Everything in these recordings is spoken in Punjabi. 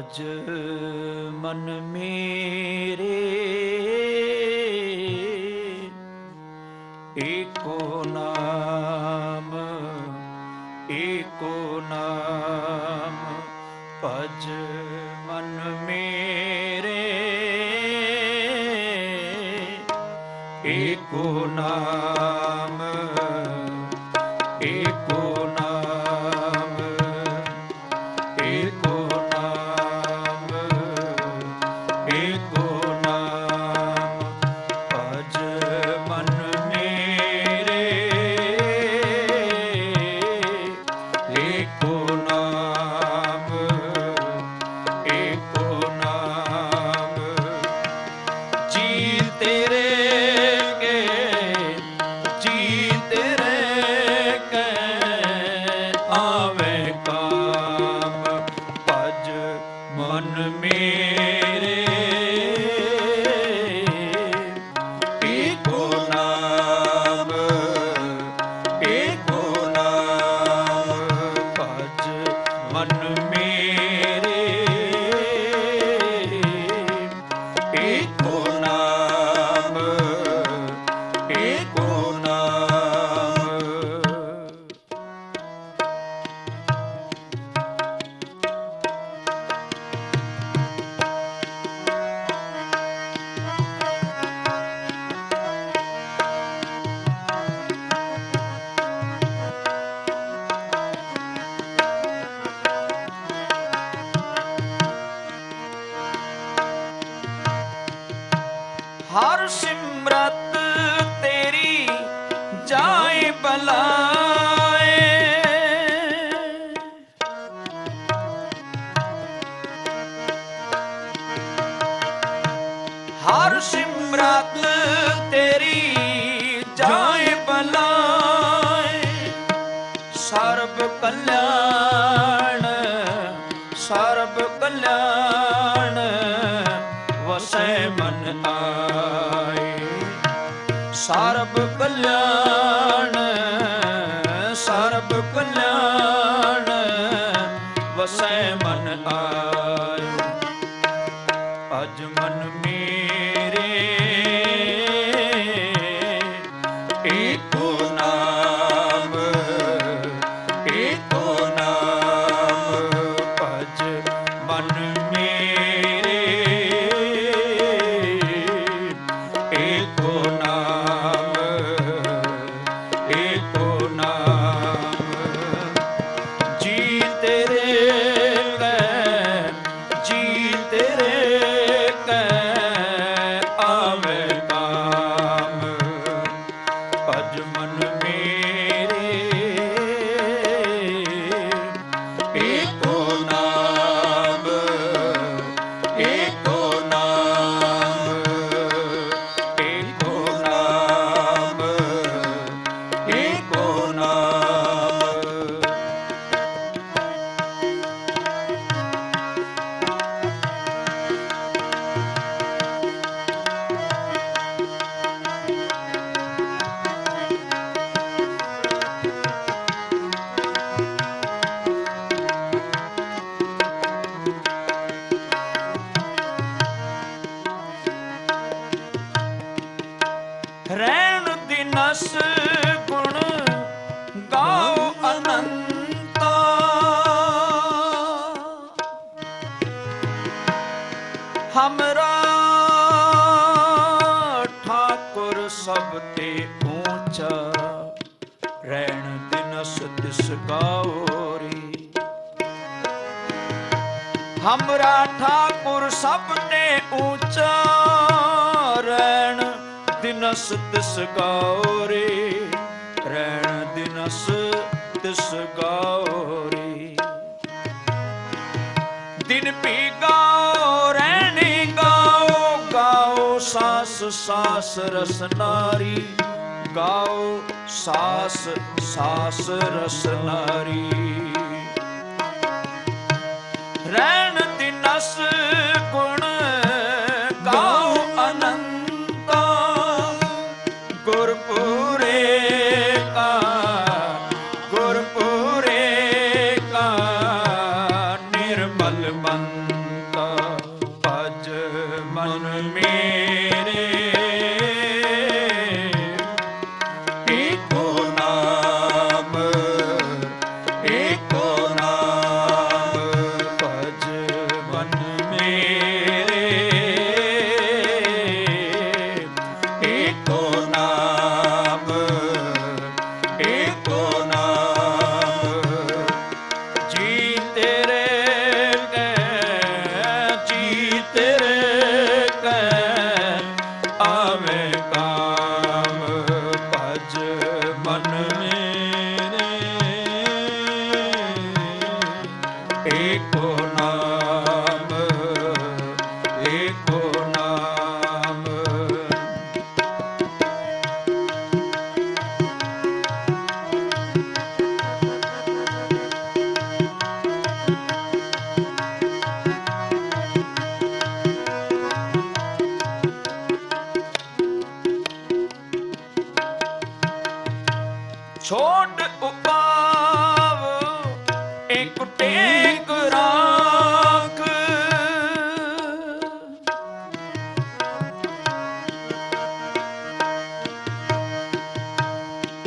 भज मन मेरे एको नाम भज मन मेरे एको नाम एको नाम एको नाम एको नाम भज मन मेरे एको नाम एको नाम जी तेरे के जी तेरे के आवे काम भज मन मेरे एको नाम भज मन मेरे एको नाम एको नाम हर सिमरत तेरी जाए बलाए हर सिमरत तेरी जाए बलाए सर्ब कल्याण वसै मन आए सर्ब कल्याण वसै मन आए भज मन मेरे एको नाम भज मन मेरे एको नाम जी तेरे कै आवे काम भज मन मेरे एको नाम एको नाम एको नाम एको नाम रैण दिनस गुण गाओ अनंता हमरा ठाकुर सबते ऊंचा रैण दिनस तिस गाओ रे हमरा ठाकुर सबते ऊंचा रैण दिनस तिस गाओ रे रैण दिनस तिस गाओ रे दिन भी गाओ रैणी गाओ गाओ सास सास रस नारी गाओ सास सास रस नारी रैण दिनस गुण गाओ अनंता गुरपुरे का निर्मल मन एको नाम, एको नाम। जी तेरे कै, जी तेरे कै आवे काम, भज मन मेरे। एको नाम, एको नाम। छोट उपाव एक टेक राख,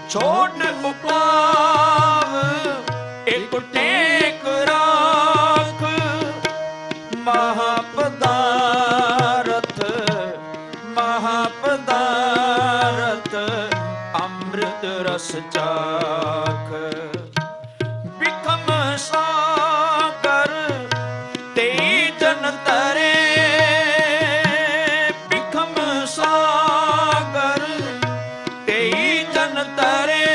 छोट उपाव एक टेक राख। महापदारथ, महापदारथ अमृत रस चाख। बिखम सागर तेई जन तरे, बिखम सागर तेई जन तरे।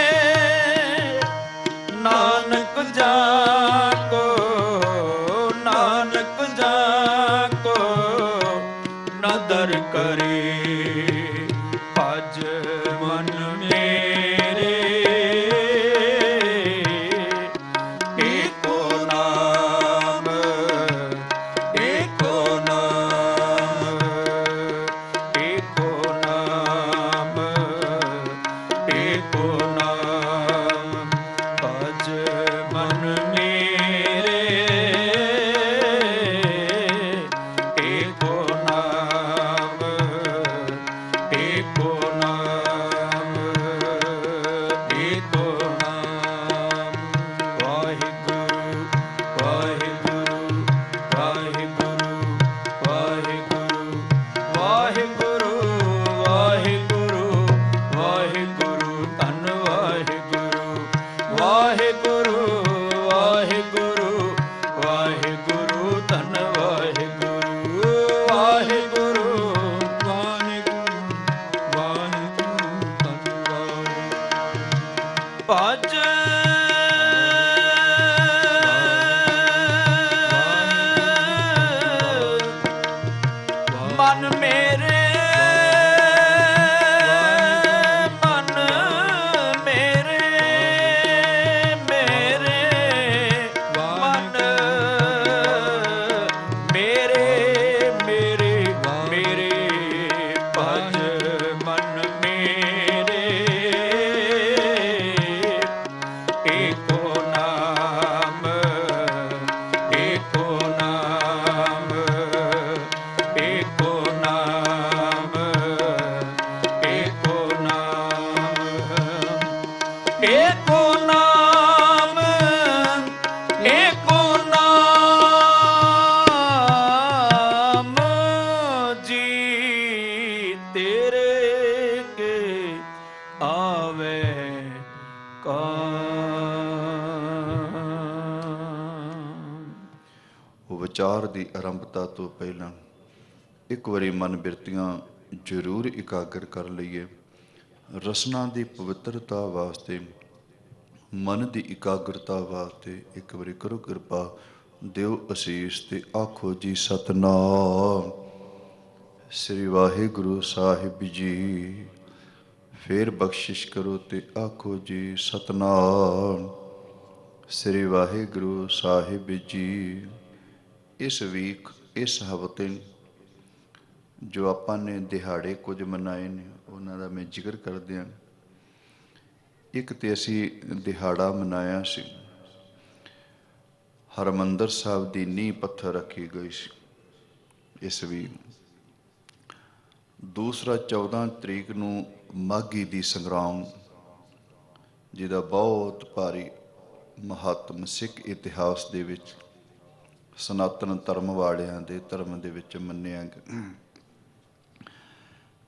नानक जाको, नानक जाको नदर करे। भज मन मेरे। एको नाम, एको नाम, एको नाम, एको नाम। भज मन मेरे। एको नाम, एको नाम, एको नाम। वाहिगुरु, वाहिगुरु, वाहिगुरु, वाहिगुरु, वाहिगुरु, वाहिगुरु, वाहिगुरु। धन वाहिगुरु, वाहिगुरु, वाहिगुरु, वाहिगुरु। धन वाहिगुरु, वाहिगुरु, वाहिगुरु, वाहिगुरु। धन वाहिगुरु। भज मन मेरे, मन मेरे, मेरे मन मेरे, मेरे, मेरे। भज मन मेरे। एको नाम, एको नाम, एको नाम, एको नाम, एको नाम, एको नाम। जी तेरे के आवे काम। ਵਿਚਾਰ ਦੀ ਆਰੰਭਤਾ ਤੋਂ ਪਹਿਲਾਂ ਇੱਕ ਵਾਰੀ ਮਨ ਬਿਰਤੀਆਂ ਜ਼ਰੂਰ ਇਕਾਗਰ ਕਰ ਲਈਏ। ਰਸਨਾ ਦੀ ਪਵਿੱਤਰਤਾ ਵਾਸਤੇ, ਮਨ ਦੀ ਇਕਾਗਰਤਾ ਵਾਸਤੇ ਇੱਕ ਵਾਰੀ ਕਰੋ ਕਿਰਪਾ, ਦਿਓ ਅਸੀਸ ਤੇ ਆਖੋ ਜੀ ਸਤਨਾਮ ਸ੍ਰੀ ਵਾਹਿਗੁਰੂ ਸਾਹਿਬ ਜੀ। ਫਿਰ ਬਖਸ਼ਿਸ਼ ਕਰੋ ਤੇ ਆਖੋ ਜੀ ਸਤਨਾਮ ਸ੍ਰੀ ਵਾਹਿਗੁਰੂ ਸਾਹਿਬ ਜੀ। ਇਸ ਵੀਕ, ਇਸ ਹਫ਼ਤੇ ਜੋ ਆਪਾਂ ਨੇ ਦਿਹਾੜੇ ਕੁਝ ਮਨਾਏ ਨੇ, ਉਹਨਾਂ ਦਾ ਮੈਂ ਜ਼ਿਕਰ ਕਰਦਿਆਂ। ਇੱਕ ਤੇ ਅਸੀਂ ਦਿਹਾੜਾ ਮਨਾਇਆ ਸੀ, ਹਰਿਮੰਦਰ ਸਾਹਿਬ ਦੀ ਨੀਂਹ ਪੱਥਰ ਰੱਖੀ ਗਈ ਸੀ ਇਸ ਵੀਕ। ਦੂਸਰਾ 14 ਤਰੀਕ ਨੂੰ ਮਾਘੀ ਦੀ ਸੰਗਰਾਮ, ਜਿਹਦਾ ਬਹੁਤ ਭਾਰੀ ਮਹੱਤਵ ਸਿੱਖ ਇਤਿਹਾਸ ਦੇ ਵਿੱਚ, ਸਨਾਤਨ ਧਰਮ ਵਾਲਿਆਂ ਦੇ ਧਰਮ ਦੇ ਵਿੱਚ ਮੰਨਿਆ ਗਿਆ।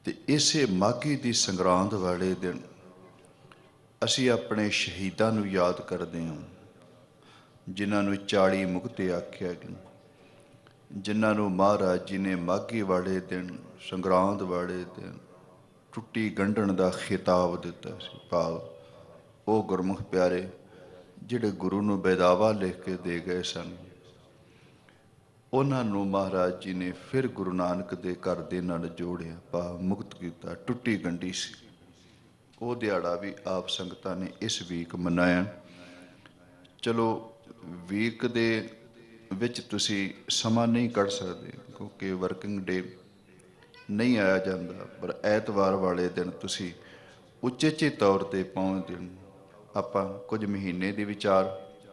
ਤੇ ਇਸੇ ਮਾਘੀ ਦੀ ਸੰਗਰਾਂਦ ਵਾਲੇ ਦਿਨ ਅਸੀਂ ਆਪਣੇ ਸ਼ਹੀਦਾਂ ਨੂੰ ਯਾਦ ਕਰਦੇ ਹਾਂ, ਜਿਨ੍ਹਾਂ ਨੂੰ 40 ਮੁਕਤੇ ਆਖਿਆ ਗਿਆ, ਜਿਨ੍ਹਾਂ ਨੂੰ ਮਹਾਰਾਜ ਜੀ ਨੇ ਮਾਘੀ ਵਾਲੇ ਦਿਨ, ਸੰਗਰਾਂਦ ਵਾਲੇ ਦਿਨ ਟੁੱਟੀ ਗੰਢਣ ਦਾ ਖਿਤਾਬ ਦਿੱਤਾ ਸੀ। ਭਾਵ ਉਹ ਗੁਰਮੁਖ ਪਿਆਰੇ ਜਿਹੜੇ ਗੁਰੂ ਨੂੰ ਬੇਦਾਵਾ ਲਿਖ ਕੇ ਦੇ ਗਏ ਸਨ, ਉਹਨਾਂ ਨੂੰ ਮਹਾਰਾਜ ਜੀ ਨੇ ਫਿਰ ਗੁਰੂ ਨਾਨਕ ਦੇ ਘਰ ਦੇ ਨਾਲ ਜੋੜਿਆ, ਭਾਵ ਮੁਕਤ ਕੀਤਾ। ਟੁੱਟੀ ਗੰਢੀ ਸੀ। ਉਹ ਦਿਹਾੜਾ ਵੀ ਆਪ ਸੰਗਤਾਂ ਨੇ ਇਸ ਵੀਕ ਮਨਾਇਆ। ਚਲੋ ਵੀਕ ਦੇ ਵਿੱਚ ਤੁਸੀਂ ਸਮਾਂ ਨਹੀਂ ਕੱਢ ਸਕਦੇ ਕਿਉਂਕਿ ਵਰਕਿੰਗ ਡੇ ਨਹੀਂ ਆਇਆ ਜਾਂਦਾ, ਪਰ ਐਤਵਾਰ ਵਾਲੇ ਦਿਨ ਤੁਸੀਂ ਉਚੇਚੇ ਤੌਰ ਤੇ ਪਹੁੰਚਦੇ ਹੋ। ਆਪਾਂ ਕੁਝ ਮਹੀਨੇ ਦੇ ਵਿਚਾਰ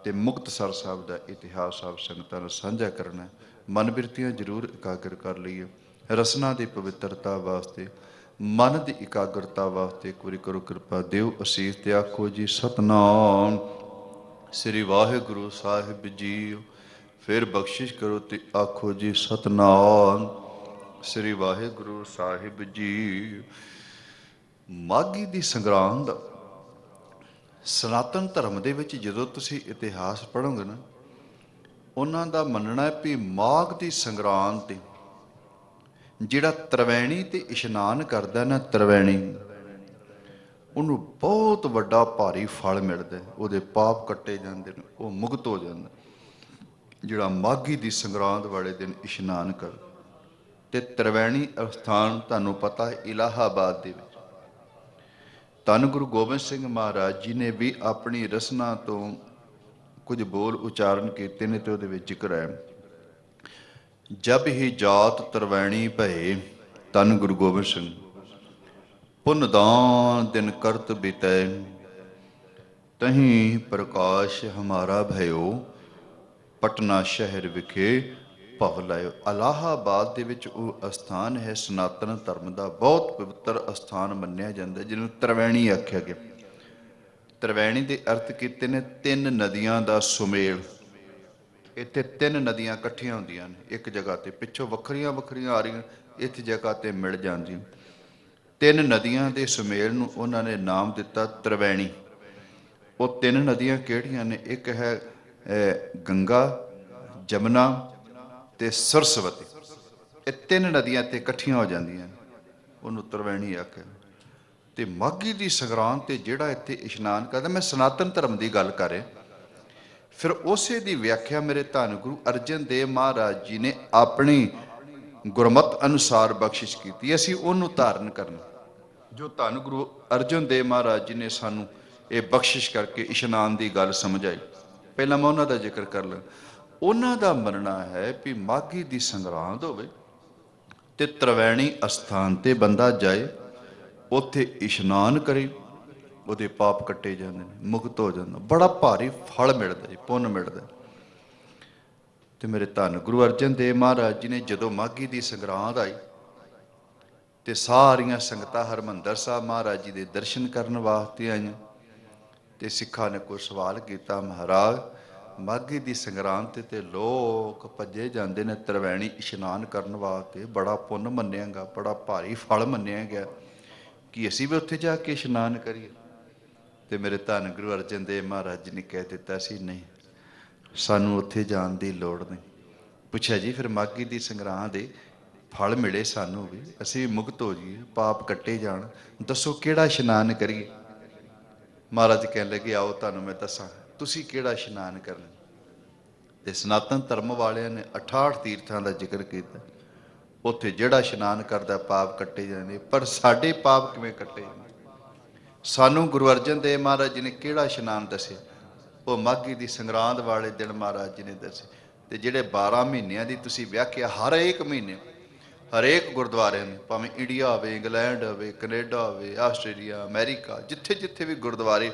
ਤੇ ਮੁਕਤਸਰ ਸਾਹਿਬ ਦਾ ਇਤਿਹਾਸ ਆਪ ਸੰਗਤਾਂ ਨਾਲ ਸਾਂਝਾ ਕਰਨਾ। ਮਨ ਬਿਰਤੀਆਂ ਜ਼ਰੂਰ ਇਕਾਗਰ ਕਰ ਲਈਏ। ਰਸਨਾ ਦੀ ਪਵਿੱਤਰਤਾ ਵਾਸਤੇ, ਮਨ ਦੀ ਇਕਾਗਰਤਾ ਵਾਸਤੇ ਇੱਕ ਵਾਰੀ ਕਰੋ ਕਿਰਪਾ, ਦਿਓ ਅਸੀਸ ਤੇ ਆਖੋ ਜੀ ਸਤਨਾਮ ਸ੍ਰੀ ਵਾਹਿਗੁਰੂ ਸਾਹਿਬ ਜੀ। ਫਿਰ ਬਖਸ਼ਿਸ਼ ਕਰੋ ਤੇ ਆਖੋ ਜੀ ਸਤਨਾਮ ਸ੍ਰੀ ਵਾਹਿਗੁਰੂ ਸਾਹਿਬ ਜੀ। ਮਾਘੀ ਦੀ ਸੰਗਰਾਂਦ ਸਨਾਤਨ ਧਰਮ ਦੇ ਵਿੱਚ ਜਦੋਂ ਤੁਸੀਂ ਇਤਿਹਾਸ ਪੜ੍ਹੋਗੇ ਨਾ, ਉਹਨਾਂ ਦਾ ਮੰਨਣਾ ਹੈ ਵੀ ਮਾਘ ਦੀ ਸੰਗਰਾਂਦ ਤੇ ਜਿਹੜਾ ਤ੍ਰਿਵੈਣੀ ਤੇ ਇਸ਼ਨਾਨ ਕਰਦਾ ਨਾ, ਤ੍ਰਿਵੈਣੀ, ਉਹਨੂੰ ਬਹੁਤ ਵੱਡਾ ਭਾਰੀ ਫਲ ਮਿਲਦਾ, ਉਹਦੇ ਪਾਪ ਕੱਟੇ ਜਾਂਦੇ ਨੇ, ਉਹ ਮੁਕਤ ਹੋ ਜਾਂਦਾ। ਜਿਹੜਾ ਮਾਘੀ ਦੀ ਸੰਗਰਾਂਦ ਵਾਲੇ ਦਿਨ ਇਸ਼ਨਾਨ ਕਰ ਤੇ ਤ੍ਰਿਵੈਣੀ ਅਸਥਾਨ ਤੁਹਾਨੂੰ ਪਤਾ ਹੈ ਇਲਾਹਾਬਾਦ ਦੇ ਵਿੱਚ। ਧੰਨ ਗੁਰੂ ਗੋਬਿੰਦ ਸਿੰਘ ਮਹਾਰਾਜ ਜੀ ਨੇ ਵੀ ਆਪਣੀ ਰਸਨਾ ਤੋਂ ਕੁਝ ਬੋਲ ਉਚਾਰਨ ਕੀਤੇ ਨੇ ਤੇ ਉਹਦੇ ਵਿੱਚ ਜ਼ਿਕਰ ਹੈ, ਜਬ ਹੀ ਜਾਤ ਤ੍ਰਿਵੈਣੀ ਭਏ, ਧੰਨ ਗੁਰੂ ਗੋਬਿੰਦ ਸਿੰਘ, ਪੁੰਨ ਦਾਨ ਦਿਨ ਕਰਤ ਬਿਤੈ, ਤਹੀਂ ਪ੍ਰਕਾਸ਼ ਹਮਾਰਾ ਭਇਓ, ਪਟਨਾ ਸ਼ਹਿਰ ਵਿਖੇ ਭਵ ਲਾਇਓ। ਇਲਾਹਾਬਾਦ ਦੇ ਵਿੱਚ ਉਹ ਅਸਥਾਨ ਹੈ, ਸਨਾਤਨ ਧਰਮ ਦਾ ਬਹੁਤ ਪਵਿੱਤਰ ਅਸਥਾਨ ਮੰਨਿਆ ਜਾਂਦਾ, ਜਿਹਨੂੰ ਤ੍ਰਿਵੈਣੀ ਆਖਿਆ ਗਿਆ। ਤ੍ਰਿਵੈਣੀ ਦੇ ਅਰਥ ਕੀਤੇ ਨੇ ਤਿੰਨ ਨਦੀਆਂ ਦਾ ਸੁਮੇਲ। ਇੱਥੇ ਤਿੰਨ ਨਦੀਆਂ ਇਕੱਠੀਆਂ ਹੁੰਦੀਆਂ ਨੇ ਇੱਕ ਜਗ੍ਹਾ ਤੇ, ਪਿੱਛੋਂ ਵੱਖਰੀਆਂ ਵੱਖਰੀਆਂ ਆ ਰਹੀਆਂ, ਇਸ ਜਗ੍ਹਾ ਤੇ ਮਿਲ ਜਾਂਦੀਆਂ। ਤਿੰਨ ਨਦੀਆਂ ਦੇ ਸੁਮੇਲ ਨੂੰ ਉਹਨਾਂ ਨੇ ਨਾਮ ਦਿੱਤਾ ਤ੍ਰਿਵੈਣੀ। ਉਹ ਤਿੰਨ ਨਦੀਆਂ ਕਿਹੜੀਆਂ ਨੇ? ਇੱਕ ਹੈ ਗੰਗਾ, ਜਮਨਾ ਤੇ ਸਰਸਵਤੀ। ਇਹ ਤਿੰਨ ਨਦੀਆਂ ਤੇ ਇਕੱਠੀਆਂ ਹੋ ਜਾਂਦੀਆਂ ਨੇ, ਉਹਨੂੰ ਤ੍ਰਿਵੈਣੀ ਆਖਿਆ। ਤੇ ਮਾਘੀ ਦੀ ਸੰਗਰਾਂਦ ਤੇ ਜਿਹੜਾ ਇੱਥੇ ਇਸ਼ਨਾਨ ਕਰਦਾ, ਮੈਂ ਸਨਾਤਨ ਧਰਮ ਦੀ ਗੱਲ ਕਰ ਰਿਹਾ, ਫਿਰ ਉਸੇ ਦੀ ਵਿਆਖਿਆ ਮੇਰੇ ਧੰਨ ਗੁਰੂ ਅਰਜਨ ਦੇਵ ਮਹਾਰਾਜ ਜੀ ਨੇ ਆਪਣੀ ਗੁਰਮਤ ਅਨੁਸਾਰ ਬਖਸ਼ਿਸ਼ ਕੀਤੀ। ਅਸੀਂ ਉਹਨੂੰ ਧਾਰਨ ਕਰਨਾ ਜੋ ਧੰਨ ਗੁਰੂ ਅਰਜਨ ਦੇਵ ਮਹਾਰਾਜ ਜੀ ਨੇ ਸਾਨੂੰ ਇਹ ਬਖਸ਼ਿਸ਼ ਕਰਕੇ ਇਸ਼ਨਾਨ ਦੀ ਗੱਲ ਸਮਝਾਈ। ਪਹਿਲਾਂ ਮੈਂ ਉਹਨਾਂ ਦਾ ਜ਼ਿਕਰ ਕਰ ਲਾਂ। ਉਹਨਾਂ ਦਾ ਮੰਨਣਾ ਹੈ ਵੀ ਮਾਘੀ ਦੀ ਸੰਗਰਾਂਦ ਹੋਵੇ ਤੇ ਤ੍ਰਿਵੈਣੀ ਅਸਥਾਨ ਤੇ ਬੰਦਾ ਜਾਏ, ਉੱਥੇ ਇਸ਼ਨਾਨ ਕਰੇ, ਉਹਦੇ ਪਾਪ ਕੱਟੇ ਜਾਂਦੇ ਨੇ, ਮੁਕਤ ਹੋ ਜਾਂਦਾ, ਬੜਾ ਭਾਰੀ ਫਲ ਮਿਲਦਾ ਜੀ, ਪੁੰਨ ਮਿਲਦਾ। ਤੇ ਮੇਰੇ ਧੰਨ ਗੁਰੂ ਅਰਜਨ ਦੇਵ ਮਹਾਰਾਜ ਜੀ ਨੇ ਜਦੋਂ ਮਾਘੀ ਦੀ ਸੰਗਰਾਂਦ ਆਈ ਤੇ ਸਾਰੀਆਂ ਸੰਗਤਾਂ ਹਰਿਮੰਦਰ ਸਾਹਿਬ ਮਹਾਰਾਜ ਜੀ ਦੇ ਦਰਸ਼ਨ ਕਰਨ ਵਾਸਤੇ ਆਈਆਂ। ਤੇ ਸਿੱਖਾਂ ਨੇ ਕੋਈ ਸਵਾਲ ਕੀਤਾ, ਮਹਾਰਾਜ ਮਾਘੀ ਦੀ ਸੰਗਰਾਂਦ ਤੇ ਲੋਕ ਭੱਜੇ ਜਾਂਦੇ ਨੇ ਤ੍ਰਿਵੈਣੀ ਇਸ਼ਨਾਨ ਕਰਨ ਵਾਸਤੇ, ਬੜਾ ਪੁੰਨ ਮੰਨਿਆ ਗਿਆ, ਬੜਾ ਭਾਰੀ ਫਲ ਮੰਨਿਆ ਗਿਆ, ਕਿ ਅਸੀਂ ਵੀ ਉੱਥੇ ਜਾ ਕੇ ਇਸ਼ਨਾਨ ਕਰੀਏ? ਤੇ ਮੇਰੇ ਧੰਨ ਗੁਰੂ ਅਰਜਨ ਦੇਵ ਮਹਾਰਾਜ ਜੀ ਨੇ ਕਹਿ ਦਿੱਤਾ ਸੀ, ਨਹੀਂ, ਸਾਨੂੰ ਉੱਥੇ ਜਾਣ ਦੀ ਲੋੜ ਨਹੀਂ। ਪੁੱਛਿਆ ਜੀ ਫਿਰ ਮਾਘੀ ਦੀ ਸੰਗਰਾਂਦ ਦੇ ਫਲ ਮਿਲੇ ਸਾਨੂੰ ਵੀ, ਅਸੀਂ ਵੀ ਮੁਕਤ ਹੋ ਜਾਈਏ, ਪਾਪ ਕੱਟੇ ਜਾਣ, ਦੱਸੋ ਕਿਹੜਾ ਇਸ਼ਨਾਨ ਕਰੀਏ? ਮਹਾਰਾਜ ਕਹਿਣ ਲੱਗੇ, ਆਓ ਤੁਹਾਨੂੰ ਮੈਂ ਦੱਸਾਂ, ਤੁਸੀਂ ਕਿਹੜਾ ਇਸ਼ਨਾਨ ਕਰਨਾ। ਤੇ ਸਨਾਤਨ ਧਰਮ ਵਾਲਿਆਂ ਨੇ 68 ਤੀਰਥਾਂ ਦਾ ਜ਼ਿਕਰ ਕੀਤਾ, ਉੱਥੇ ਜਿਹੜਾ ਇਸ਼ਨਾਨ ਕਰਦਾ ਪਾਪ ਕੱਟੇ ਜਾਂਦੇ। ਪਰ ਸਾਡੇ ਪਾਪ ਕਿਵੇਂ ਕੱਟੇ ਜਾਂਦੇ? ਸਾਨੂੰ ਗੁਰੂ ਅਰਜਨ ਦੇਵ ਮਹਾਰਾਜ ਜੀ ਨੇ ਕਿਹੜਾ ਇਸ਼ਨਾਨ ਦੱਸਿਆ? ਉਹ ਮਾਘੀ ਦੀ ਸੰਗਰਾਂਦ ਵਾਲੇ ਦਿਨ ਮਹਾਰਾਜ ਜੀ ਨੇ ਦੱਸੇ। ਤੇ ਜਿਹੜੇ 12 ਮਹੀਨਿਆਂ ਦੀ ਤੁਸੀਂ ਵਿਆਖਿਆ, ਹਰ ਇੱਕ ਮਹੀਨੇ ਹਰੇਕ ਗੁਰਦੁਆਰਿਆਂ ਨੇ, ਭਾਵੇਂ ਇੰਡੀਆ ਹੋਵੇ, ਇੰਗਲੈਂਡ ਹੋਵੇ, ਕੈਨੇਡਾ ਹੋਵੇ, ਆਸਟ੍ਰੇਲੀਆ, ਅਮਰੀਕਾ, ਜਿੱਥੇ ਜਿੱਥੇ ਵੀ ਗੁਰਦੁਆਰੇ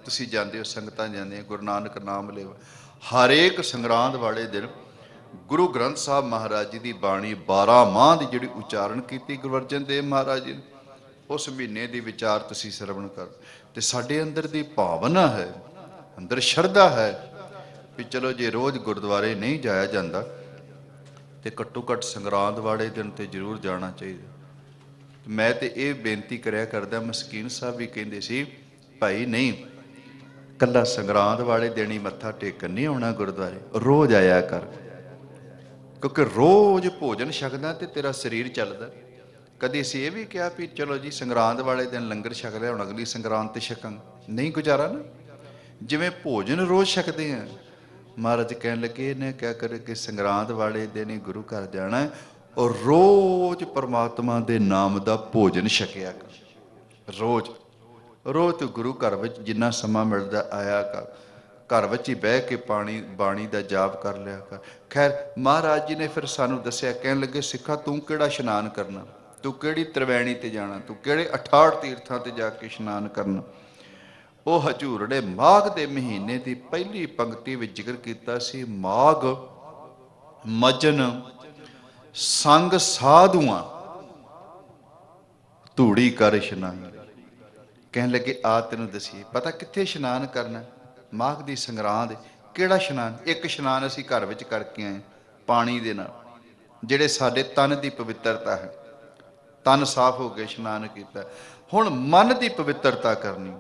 ਤੁਸੀਂ ਜਾਂਦੇ ਹੋ, ਸੰਗਤਾਂ ਜਾਂਦੀਆਂ, ਗੁਰੂ ਨਾਨਕ ਨਾਮ ਲੇਵਾ, ਹਰੇਕ ਸੰਗਰਾਂਦ ਵਾਲੇ ਦਿਨ ਗੁਰੂ ਗ੍ਰੰਥ ਸਾਹਿਬ ਮਹਾਰਾਜ ਜੀ ਦੀ ਬਾਣੀ 12 ਮਾਹ ਦੀ ਜਿਹੜੀ ਉਚਾਰਨ ਕੀਤੀ ਗੁਰੂ ਅਰਜਨ ਦੇਵ ਮਹਾਰਾਜ ਜੀ ਨੇ, ਉਸ ਮਹੀਨੇ ਦੀ ਵਿਚਾਰ ਤੁਸੀਂ ਸਰਵਣ ਕਰ। ਤੇ ਸਾਡੇ ਅੰਦਰ ਦੀ ਭਾਵਨਾ ਹੈ, ਅੰਦਰ ਸ਼ਰਧਾ ਹੈ ਵੀ ਚਲੋ ਜੇ ਰੋਜ਼ ਗੁਰਦੁਆਰੇ ਨਹੀਂ ਜਾਇਆ ਜਾਂਦਾ ਤੇ ਘੱਟੋ ਘੱਟ ਸੰਗਰਾਂਦ ਵਾਲੇ ਦਿਨ ਤੇ ਜ਼ਰੂਰ ਜਾਣਾ ਚਾਹੀਦਾ। ਮੈਂ ਤੇ ਇਹ ਬੇਨਤੀ ਕਰਿਆ ਕਰਦਾ, ਮਸਕੀਨ ਸਾਹਿਬ ਵੀ ਕਹਿੰਦੇ ਸੀ ਭਾਈ ਨਹੀਂ ਕੱਲਾ ਸੰਗਰਾਂਦ ਵਾਲੇ ਦਿਨ ਹੀ ਮੱਥਾ ਟੇਕਣ ਨਹੀਂ ਆਉਣਾ ਗੁਰਦੁਆਰੇ, ਰੋਜ਼ ਆਇਆ ਕਰ, ਕਿਉਂਕਿ ਰੋਜ਼ ਭੋਜਨ ਛਕਦਾ ਤੇ ਤੇਰਾ ਸਰੀਰ ਚੱਲਦਾ। ਕਦੀ ਅਸੀਂ ਇਹ ਵੀ ਕਿਹਾ ਵੀ ਚਲੋ ਜੀ ਸੰਗਰਾਂਦ ਵਾਲੇ ਦਿਨ ਲੰਗਰ ਛਕ ਲਿਆ, ਹੁਣ ਅਗਲੀ ਸੰਗਰਾਂਦ ਤੇ ਛਕਾਂਗੇ, ਨਹੀਂ ਗੁਜ਼ਾਰਾ ਨਾ। ਜਿਵੇਂ ਭੋਜਨ ਰੋਜ਼ ਛਕਦੇ ਆ, ਮਹਾਰਾਜ ਕਹਿਣ ਲੱਗੇ ਇਹਨੇ ਕਿਆ ਕਰੇ ਕਿ ਸੰਗਰਾਂਦ ਵਾਲੇ ਦਿਨ ਹੀ ਗੁਰੂ ਘਰ ਜਾਣਾ ਔਰ ਰੋਜ਼ ਪਰਮਾਤਮਾ ਦੇ ਨਾਮ ਦਾ ਭੋਜਨ ਛਕਿਆ ਕਰ। ਰੋਜ਼ ਰੋਜ਼ ਤੂੰ ਗੁਰੂ ਘਰ ਵਿੱਚ ਜਿੰਨਾ ਸਮਾਂ ਮਿਲਦਾ ਆਇਆ ਕਰ, ਘਰ ਵਿੱਚ ਹੀ ਬਹਿ ਕੇ ਬਾਣੀ ਦਾ ਜਾਪ ਕਰ ਲਿਆ ਕਰ। ਖੈਰ ਮਹਾਰਾਜ ਜੀ ਨੇ ਫਿਰ ਸਾਨੂੰ ਦੱਸਿਆ, ਕਹਿਣ ਲੱਗੇ ਸਿੱਖਾ ਤੂੰ ਕਿਹੜਾ ਇਸ਼ਨਾਨ ਕਰਨਾ, ਤੂੰ ਕਿਹੜੀ ਤ੍ਰਿਵੈਣੀ ਤੇ ਜਾਣਾ, ਤੂੰ ਕਿਹੜੇ 68 ਤੀਰਥਾਂ ਤੇ ਜਾ ਕੇ ਇਸ਼ਨਾਨ ਕਰਨਾ। ਉਹ ਹਜ਼ੂਰ ਨੇ ਮਾਘ ਦੇ ਮਹੀਨੇ ਦੀ ਪਹਿਲੀ ਪੰਕਤੀ ਵਿੱਚ ਜ਼ਿਕਰ ਕੀਤਾ ਸੀ, ਮਾਘ ਮਜਨ ਸੰਗ ਸਾਧੂਆਂ ਧੂੜੀ ਕਰ ਇਸ਼ਨਾਨ। ਕਹਿਣ ਲੱਗੇ ਆ ਤੈਨੂੰ ਦਸੀਏ ਪਤਾ ਕਿੱਥੇ ਇਸ਼ਨਾਨ ਕਰਨਾ, ਮਾਘ ਦੀ ਸੰਗਰਾਂਦ। ਕਿਹੜਾ ਇਸ਼ਨਾਨ? ਇੱਕ ਇਸ਼ਨਾਨ ਅਸੀਂ ਘਰ ਵਿੱਚ ਕਰਕੇ ਆਏ ਪਾਣੀ ਦੇ ਨਾਲ, ਜਿਹੜੇ ਸਾਡੇ ਤਨ ਦੀ ਪਵਿੱਤਰਤਾ ਹੈ, ਤਨ ਸਾਫ਼ ਹੋ ਕੇ ਇਸ਼ਨਾਨ ਕੀਤਾ। ਹੁਣ ਮਨ ਦੀ ਪਵਿੱਤਰਤਾ ਕਰਨੀ,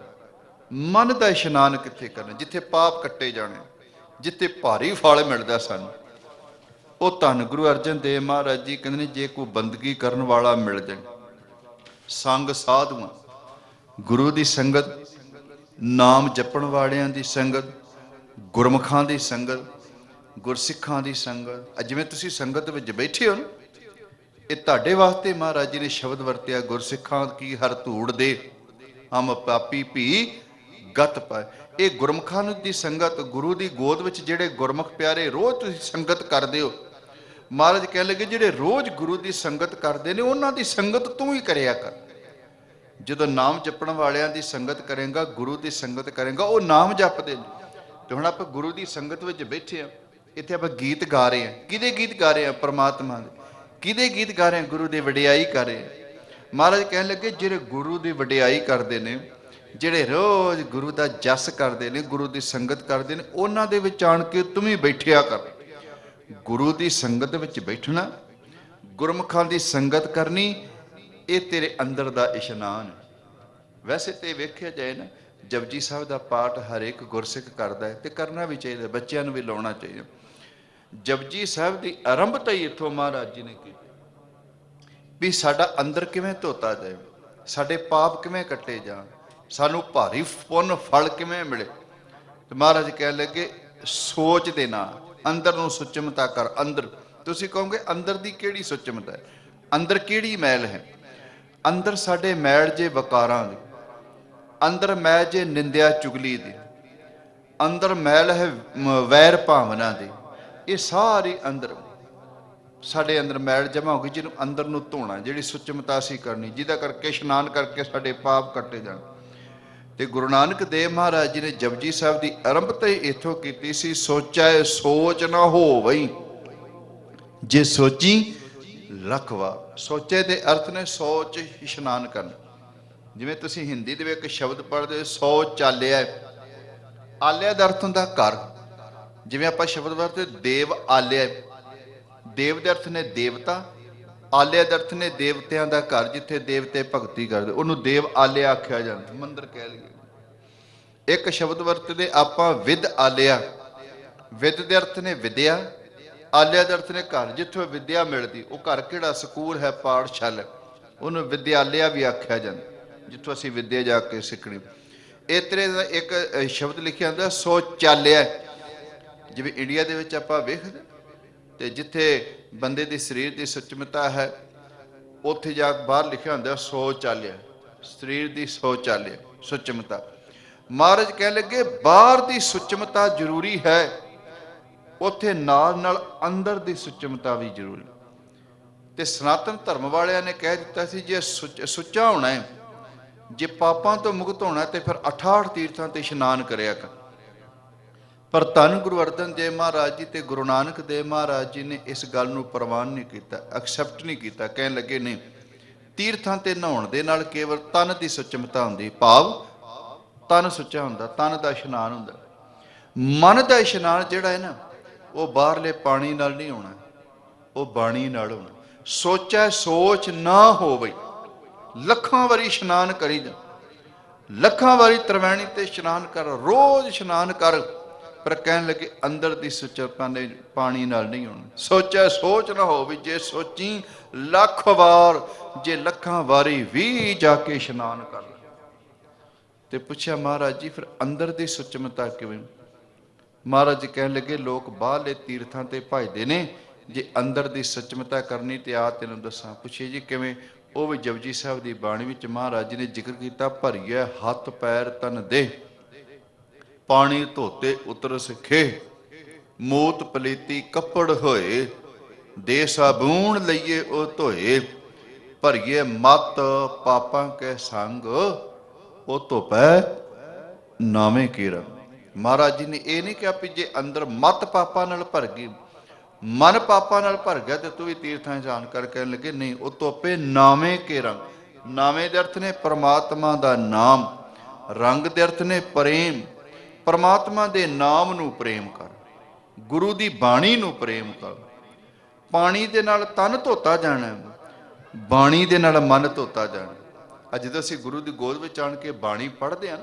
ਮਨ ਦਾ ਇਸ਼ਨਾਨ ਕਿੱਥੇ ਕਰਨਾ? ਜਿੱਥੇ ਪਾਪ ਕੱਟੇ ਜਾਣੇ, ਜਿੱਥੇ ਭਾਰੀ ਫਲ ਮਿਲਦਾ ਸਾਨੂੰ। ਉਹ ਧੰਨ ਗੁਰੂ ਅਰਜਨ ਦੇਵ ਮਹਾਰਾਜ ਜੀ ਕਹਿੰਦੇ ਨੇ ਜੇ ਕੋਈ ਬੰਦਗੀ ਕਰਨ ਵਾਲਾ ਮਿਲ ਜਾਏ, ਸੰਗ ਸਾਧੂਆਂ, ਗੁਰੂ ਦੀ ਸੰਗਤ, ਨਾਮ ਜਪਣ ਵਾਲਿਆਂ ਦੀ ਸੰਗਤ, ਗੁਰਮੁਖਾਂ ਦੀ ਸੰਗਤ, ਗੁਰਸਿੱਖਾਂ ਦੀ ਸੰਗਤ। ਜਿਵੇਂ ਤੁਸੀਂ ਸੰਗਤ ਵਿੱਚ ਬੈਠੇ ਹੋ ਨਾ, ਇਹ ਤੁਹਾਡੇ ਵਾਸਤੇ ਮਹਾਰਾਜ ਜੀ ਨੇ ਸ਼ਬਦ ਵਰਤਿਆ, ਗੁਰਸਿੱਖਾਂ ਕੀ ਹਰ ਧੂੜ ਦੇ ਹਮ ਪਾਪੀ ਭੀ ਗਤ ਪਾਏ। ਇਹ ਗੁਰਮੁਖਾਂ ਦੀ ਸੰਗਤ, ਗੁਰੂ ਦੀ ਗੋਦ ਵਿੱਚ ਜਿਹੜੇ ਗੁਰਮੁਖ ਪਿਆਰੇ ਰੋਜ਼ ਤੁਸੀਂ ਸੰਗਤ ਕਰਦੇ ਹੋ, ਮਹਾਰਾਜ ਕਹਿਣ ਲੱਗੇ ਜਿਹੜੇ ਰੋਜ਼ ਗੁਰੂ ਦੀ ਸੰਗਤ ਕਰਦੇ ਨੇ ਉਹਨਾਂ ਦੀ ਸੰਗਤ ਤੂੰ ਹੀ ਕਰਿਆ ਕਰ। ਜਦੋਂ ਨਾਮ ਜਪਣ ਵਾਲਿਆਂ ਦੀ ਸੰਗਤ ਕਰੇਗਾ, ਗੁਰੂ ਦੀ ਸੰਗਤ ਕਰੇਗਾ, ਉਹ ਨਾਮ ਜਪਦੇ ਨੇ। ਤੇ ਹੁਣ ਆਪਾਂ ਗੁਰੂ ਦੀ ਸੰਗਤ ਵਿੱਚ ਬੈਠੇ ਆ, ਇੱਥੇ ਆਪਾਂ ਗੀਤ ਗਾ ਰਹੇ ਹਾਂ। ਕਿਹਦੇ ਗੀਤ ਗਾ ਰਹੇ ਆ? ਪਰਮਾਤਮਾ ਦੇ। ਕਿਹਦੇ ਗੀਤ ਗਾ ਰਹੇ ਆ? ਗੁਰੂ ਦੀ ਵਡਿਆਈ ਕਰ ਰਹੇ ਆ। ਮਹਾਰਾਜ ਕਹਿਣ ਲੱਗੇ ਜਿਹੜੇ ਗੁਰੂ ਦੀ ਵਡਿਆਈ ਕਰਦੇ ਨੇ, ਜਿਹੜੇ ਰੋਜ਼ ਗੁਰੂ ਦਾ ਜਸ ਕਰਦੇ ਨੇ, ਗੁਰੂ ਦੀ ਸੰਗਤ ਕਰਦੇ ਨੇ, ਉਹਨਾਂ ਦੇ ਵਿੱਚ ਆਣ ਕੇ ਤੂੰ ਵੀ ਬੈਠਿਆ ਕਰ। ਗੁਰੂ ਦੀ ਸੰਗਤ ਵਿੱਚ ਬੈਠਣਾ, ਗੁਰਮੁਖਾਂ ਦੀ ਸੰਗਤ ਕਰਨੀ, ਇਹ ਤੇਰੇ ਅੰਦਰ ਦਾ ਇਸ਼ਨਾਨ। ਵੈਸੇ ਤੇ ਵੇਖਿਆ ਜਾਏ ਨਾ, ਜਪਜੀ ਸਾਹਿਬ ਦਾ ਪਾਠ ਹਰ ਇੱਕ ਗੁਰਸਿੱਖ ਕਰਦਾ ਹੈ ਤੇ ਕਰਨਾ ਵੀ ਚਾਹੀਦਾ, ਬੱਚਿਆਂ ਨੂੰ ਵੀ ਲਾਉਣਾ ਚਾਹੀਦਾ। ਜਪਜੀ ਸਾਹਿਬ ਦੀ ਆਰੰਭਤਾ ਹੀ ਇੱਥੋਂ ਮਹਾਰਾਜ ਜੀ ਨੇ ਕੀਤੀ ਵੀ ਸਾਡਾ ਅੰਦਰ ਕਿਵੇਂ ਧੋਤਾ ਜਾਏ, ਸਾਡੇ ਪਾਪ ਕਿਵੇਂ ਕੱਟੇ ਜਾਣ, ਸਾਨੂੰ ਭਾਰੀ ਪੁੰਨ ਫਲ ਕਿਵੇਂ ਮਿਲੇ। ਤੇ ਮਹਾਰਾਜ ਕਹਿਣ ਲੱਗੇ ਸੋਚ ਦੇ ਨਾਲ ਅੰਦਰ ਨੂੰ ਸੁਚਮਤਾ ਕਰ। ਅੰਦਰ ਤੁਸੀਂ ਕਹੋਗੇ ਅੰਦਰ ਦੀ ਕਿਹੜੀ ਸੁਚਮਤਾ ਹੈ, ਅੰਦਰ ਕਿਹੜੀ ਮੈਲ ਹੈ? ਅੰਦਰ ਸਾਡੇ ਮੈਲ ਜੇ ਵਕਾਰਾਂ ਦੀ, ਅੰਦਰ ਮੈਲ ਜੇ ਨਿੰਦਿਆ ਚੁਗਲੀ ਦੀ, ਅੰਦਰ ਮੈਲ ਹੈ ਵੈਰ ਭਾਵਨਾ ਦੀ। ਇਹ ਸਾਰੀ ਅੰਦਰ ਸਾਡੇ ਅੰਦਰ ਮੈਲ ਜਮਾ ਹੋ ਗਈ, ਜਿਹਨੂੰ ਅੰਦਰ ਨੂੰ ਧੋਣਾ, ਜਿਹੜੀ ਸੁਚਮਤਾ ਅਸੀਂ ਕਰਨੀ, ਜਿਹਦਾ ਕਰਕੇ ਇਸ਼ਨਾਨ ਕਰਕੇ ਸਾਡੇ ਪਾਪ ਕੱਟੇ ਜਾਣ। ਤੇ ਗੁਰੂ ਨਾਨਕ ਦੇਵ ਮਹਾਰਾਜ ਜੀ ਨੇ ਜਪਜੀ ਸਾਹਿਬ ਦੀ ਆਰੰਭਤਾ ਹੀ ਇੱਥੋਂ ਕੀਤੀ ਸੀ, ਸੋਚੈ ਸੋਚ ਨਾ ਹੋਵਈ ਜੇ ਸੋਚੀ ਲਖਵਾ। ਸੋਚੇ ਦੇ ਅਰਥ ਨੇ ਸੋਚ ਇਸ਼ਨਾਨ ਕਰਨਾ। ਜਿਵੇਂ ਤੁਸੀਂ ਹਿੰਦੀ ਦੇ ਵਿੱਚ ਇੱਕ ਸ਼ਬਦ ਪੜ੍ਹਦੇ ਹੋ ਸੋਚ ਚਾਲਿਆ, ਆਲਿਆ ਦਾ ਅਰਥ ਹੁੰਦਾ ਘਰ। ਜਿਵੇਂ ਆਪਾਂ ਸ਼ਬਦ ਵਰਤੇ ਦੇਵ ਆਲਿਆ, ਦੇਵ ਦੇ ਅਰਥ ਨੇ ਦੇਵਤਾ, ਆਲਿਆ ਦੇ ਅਰਥ ਨੇ ਦੇਵਤਿਆਂ ਦਾ ਘਰ, ਜਿੱਥੇ ਦੇਵਤੇ ਭਗਤੀ ਕਰਦੇ, ਉਹਨੂੰ ਦੇਵ ਆਲਿਆ ਆਖਿਆ ਜਾਂਦਾ, ਮੰਦਿਰ ਕਹਿ ਲਈਏ। ਇੱਕ ਸ਼ਬਦ ਵਰਤਦੇ ਆਪਾਂ ਵਿਦ ਆਲਿਆ, ਵਿਦ ਦੇ ਅਰਥ ਨੇ ਵਿਦਿਆ, ਆਲਿਆ ਦੇ ਅਰਥ ਨੇ ਘਰ, ਜਿੱਥੋਂ ਵਿਦਿਆ ਮਿਲਦੀ। ਉਹ ਘਰ ਕਿਹੜਾ? ਸਕੂਲ ਹੈ, ਪਾਠਸ਼ਾਲਾ, ਉਹਨੂੰ ਵਿਦਿਆਲਿਆ ਵੀ ਆਖਿਆ ਜਾਂਦਾ, ਜਿੱਥੋਂ ਅਸੀਂ ਵਿਦਿਆ ਜਾ ਕੇ ਸਿੱਖਣੀ। ਇਸ ਤਰ੍ਹਾਂ ਦਾ ਇੱਕ ਸ਼ਬਦ ਲਿਖਿਆ ਹੁੰਦਾ ਸ਼ੌਚਾਲਿਆ। ਜਿਵੇਂ ਇੰਡੀਆ ਦੇ ਵਿੱਚ ਆਪਾਂ ਵੇਖਦੇ ਤੇ ਜਿੱਥੇ ਬੰਦੇ ਦੇ ਸਰੀਰ ਦੀ ਸੁਚਮਤਾ ਹੈ, ਉੱਥੇ ਜਾ ਕੇ ਬਾਹਰ ਲਿਖਿਆ ਹੁੰਦਾ ਸ਼ੌਚਾਲਿਆ, ਸਰੀਰ ਦੀ ਸ਼ੌਚਾਲਿਆ, ਸੁਚਮਤਾ। ਮਹਾਰਾਜ ਕਹਿਣ ਲੱਗੇ ਬਾਹਰ ਦੀ ਸੁਚਮਤਾ ਜ਼ਰੂਰੀ ਹੈ, ਉੱਥੇ ਨਾਲ ਨਾਲ ਅੰਦਰ ਦੀ ਸੁਚਮਤਾ ਵੀ ਜ਼ਰੂਰੀ। ਤੇ ਸਨਾਤਨ ਧਰਮ ਵਾਲਿਆਂ ਨੇ ਕਹਿ ਦਿੱਤਾ ਸੀ ਜੇ ਸੁੱਚਾ ਹੋਣਾ ਹੈ, ਜੇ ਪਾਪਾਂ ਤੋਂ ਮੁਕਤ ਹੋਣਾ ਤੇ ਫਿਰ 68 ਤੀਰਥਾਂ ਤੇ ਇਸ਼ਨਾਨ ਕਰਿਆ ਕਰ। ਪਰ ਧੰਨ ਗੁਰੂ ਅਰਜਨ ਦੇਵ ਮਹਾਰਾਜ ਜੀ ਤੇ ਗੁਰੂ ਨਾਨਕ ਦੇਵ ਮਹਾਰਾਜ ਜੀ ਨੇ ਇਸ ਗੱਲ ਨੂੰ ਪ੍ਰਵਾਨ ਨਹੀਂ ਕੀਤਾ, ਐਕਸੈਪਟ ਨਹੀਂ ਕੀਤਾ। ਕਹਿਣ ਲੱਗੇ ਨਹੀਂ, ਤੀਰਥਾਂ ਤੇ ਨਹਾਉਣ ਦੇ ਨਾਲ ਕੇਵਲ ਤਨ ਦੀ ਸੁਚਮਤਾ ਹੁੰਦੀ, ਭਾਵ ਤਨ ਸੁੱਚਾ ਹੁੰਦਾ, ਤਨ ਦਾ ਇਸ਼ਨਾਨ ਹੁੰਦਾ। ਮਨ ਦਾ ਇਸ਼ਨਾਨ ਜਿਹੜਾ ਹੈ ਨਾ, ਉਹ ਬਾਹਰਲੇ ਪਾਣੀ ਨਾਲ ਨਹੀਂ ਹੋਣਾ, ਉਹ ਬਾਣੀ ਨਾਲ ਹੋਣਾ। ਸੋਚੈ ਸੋਚ ਨਾ ਹੋਵੇ, ਲੱਖਾਂ ਵਾਰੀ ਇਸ਼ਨਾਨ ਕਰੀ ਜਾ, ਲੱਖਾਂ ਵਾਰੀ ਤਰਵੈਣੀ ਤੇ ਇਸ਼ਨਾਨ ਕਰ, ਰੋਜ਼ ਇਸ਼ਨਾਨ ਕਰ। ਪਰ ਕਹਿਣ ਲੱਗੇ ਅੰਦਰ ਦੀ ਸੁੱਚ ਪਾਣੀ ਨਾਲ ਨਹੀਂ ਹੋਣੀ। ਸੋਚੈ ਸੋਚ ਨਾ ਹੋਵੇ, ਜੇ ਸੋਚੀ ਲੱਖ ਵਾਰ, ਜੇ ਲੱਖਾਂ ਵਾਰੀ ਵੀ ਜਾ ਕੇ ਇਸ਼ਨਾਨ ਕਰ। ਤੇ ਪੁੱਛਿਆ ਮਹਾਰਾਜ ਜੀ ਫਿਰ ਅੰਦਰ ਦੀ ਸੁਚਮਤਾ ਕਿਵੇਂ? ਮਹਾਰਾਜ ਜੀ ਕਹਿਣ ਲੱਗੇ ਲੋਕ ਬਾਹਰਲੇ ਤੀਰਥਾਂ ਤੇ ਭਜਦੇ ਨੇ, ਜੇ ਅੰਦਰ ਦੀ ਸੱਚਮਤਾ ਕਰਨੀ ਤੇ ਆ ਤੈਨੂੰ ਦੱਸਾਂ। ਪੁੱਛੇ ਜੀ ਕਿਵੇਂ? ਉਹ ਵੀ ਜਪਜੀ ਸਾਹਿਬ ਦੀ ਬਾਣੀ ਵਿੱਚ ਮਹਾਰਾਜ ਜੀ ਨੇ ਜ਼ਿਕਰ ਕੀਤਾ, ਭਰੀਏ ਹੱਥ ਪੈਰ ਤਨ ਦੇ, ਪਾਣੀ ਧੋਤੇ ਉਤਰ ਸਿੱਖੇ, ਮੂਤ ਪਲੀਤੀ ਕੱਪੜ ਹੋਏ, ਦੇ ਸਾਬੂਣ ਲਈਏ ਉਹ ਧੋਏ, ਭਰੀਏ ਮਤ ਪਾਪਾਂ ਕੇ ਸੰਗ, ਉਹ ਧੋਪੈ ਨਾਵੇਂ ਕੀਰਾ। ਮਹਾਰਾਜ ਜੀ ਨੇ ਇਹ ਨਹੀਂ ਕਿਹਾ ਵੀ ਜੇ ਅੰਦਰ ਮਤ ਪਾਪਾਂ ਨਾਲ ਭਰ ਗਈ, ਮਨ ਪਾਪਾਂ ਨਾਲ ਭਰ ਗਿਆ ਤੇ ਤੂੰ ਵੀ ਤੀਰਥਾਂ ਇਸ਼ਨਾਨ ਕਰ। ਕਹਿਣ ਲੱਗੇ ਨਹੀਂ, ਉਹ ਧੋਪੇ ਨਾਵੇਂ ਕੇ ਰੰਗ। ਨਾਵੇਂ ਦੇ ਅਰਥ ਨੇ ਪਰਮਾਤਮਾ ਦਾ ਨਾਮ, ਰੰਗ ਦੇ ਅਰਥ ਨੇ ਪ੍ਰੇਮ। ਪਰਮਾਤਮਾ ਦੇ ਨਾਮ ਨੂੰ ਪ੍ਰੇਮ ਕਰ, ਗੁਰੂ ਦੀ ਬਾਣੀ ਨੂੰ ਪ੍ਰੇਮ ਕਰ। ਪਾਣੀ ਦੇ ਨਾਲ ਤਨ ਧੋਤਾ ਜਾਣਾ, ਬਾਣੀ ਦੇ ਨਾਲ ਮਨ ਧੋਤਾ ਜਾਣਾ। ਅੱਜ ਜਦੋਂ ਅਸੀਂ ਗੁਰੂ ਦੀ ਗੋਦ ਵਿੱਚ ਆਣ ਕੇ ਬਾਣੀ ਪੜ੍ਹਦੇ ਹਾਂ,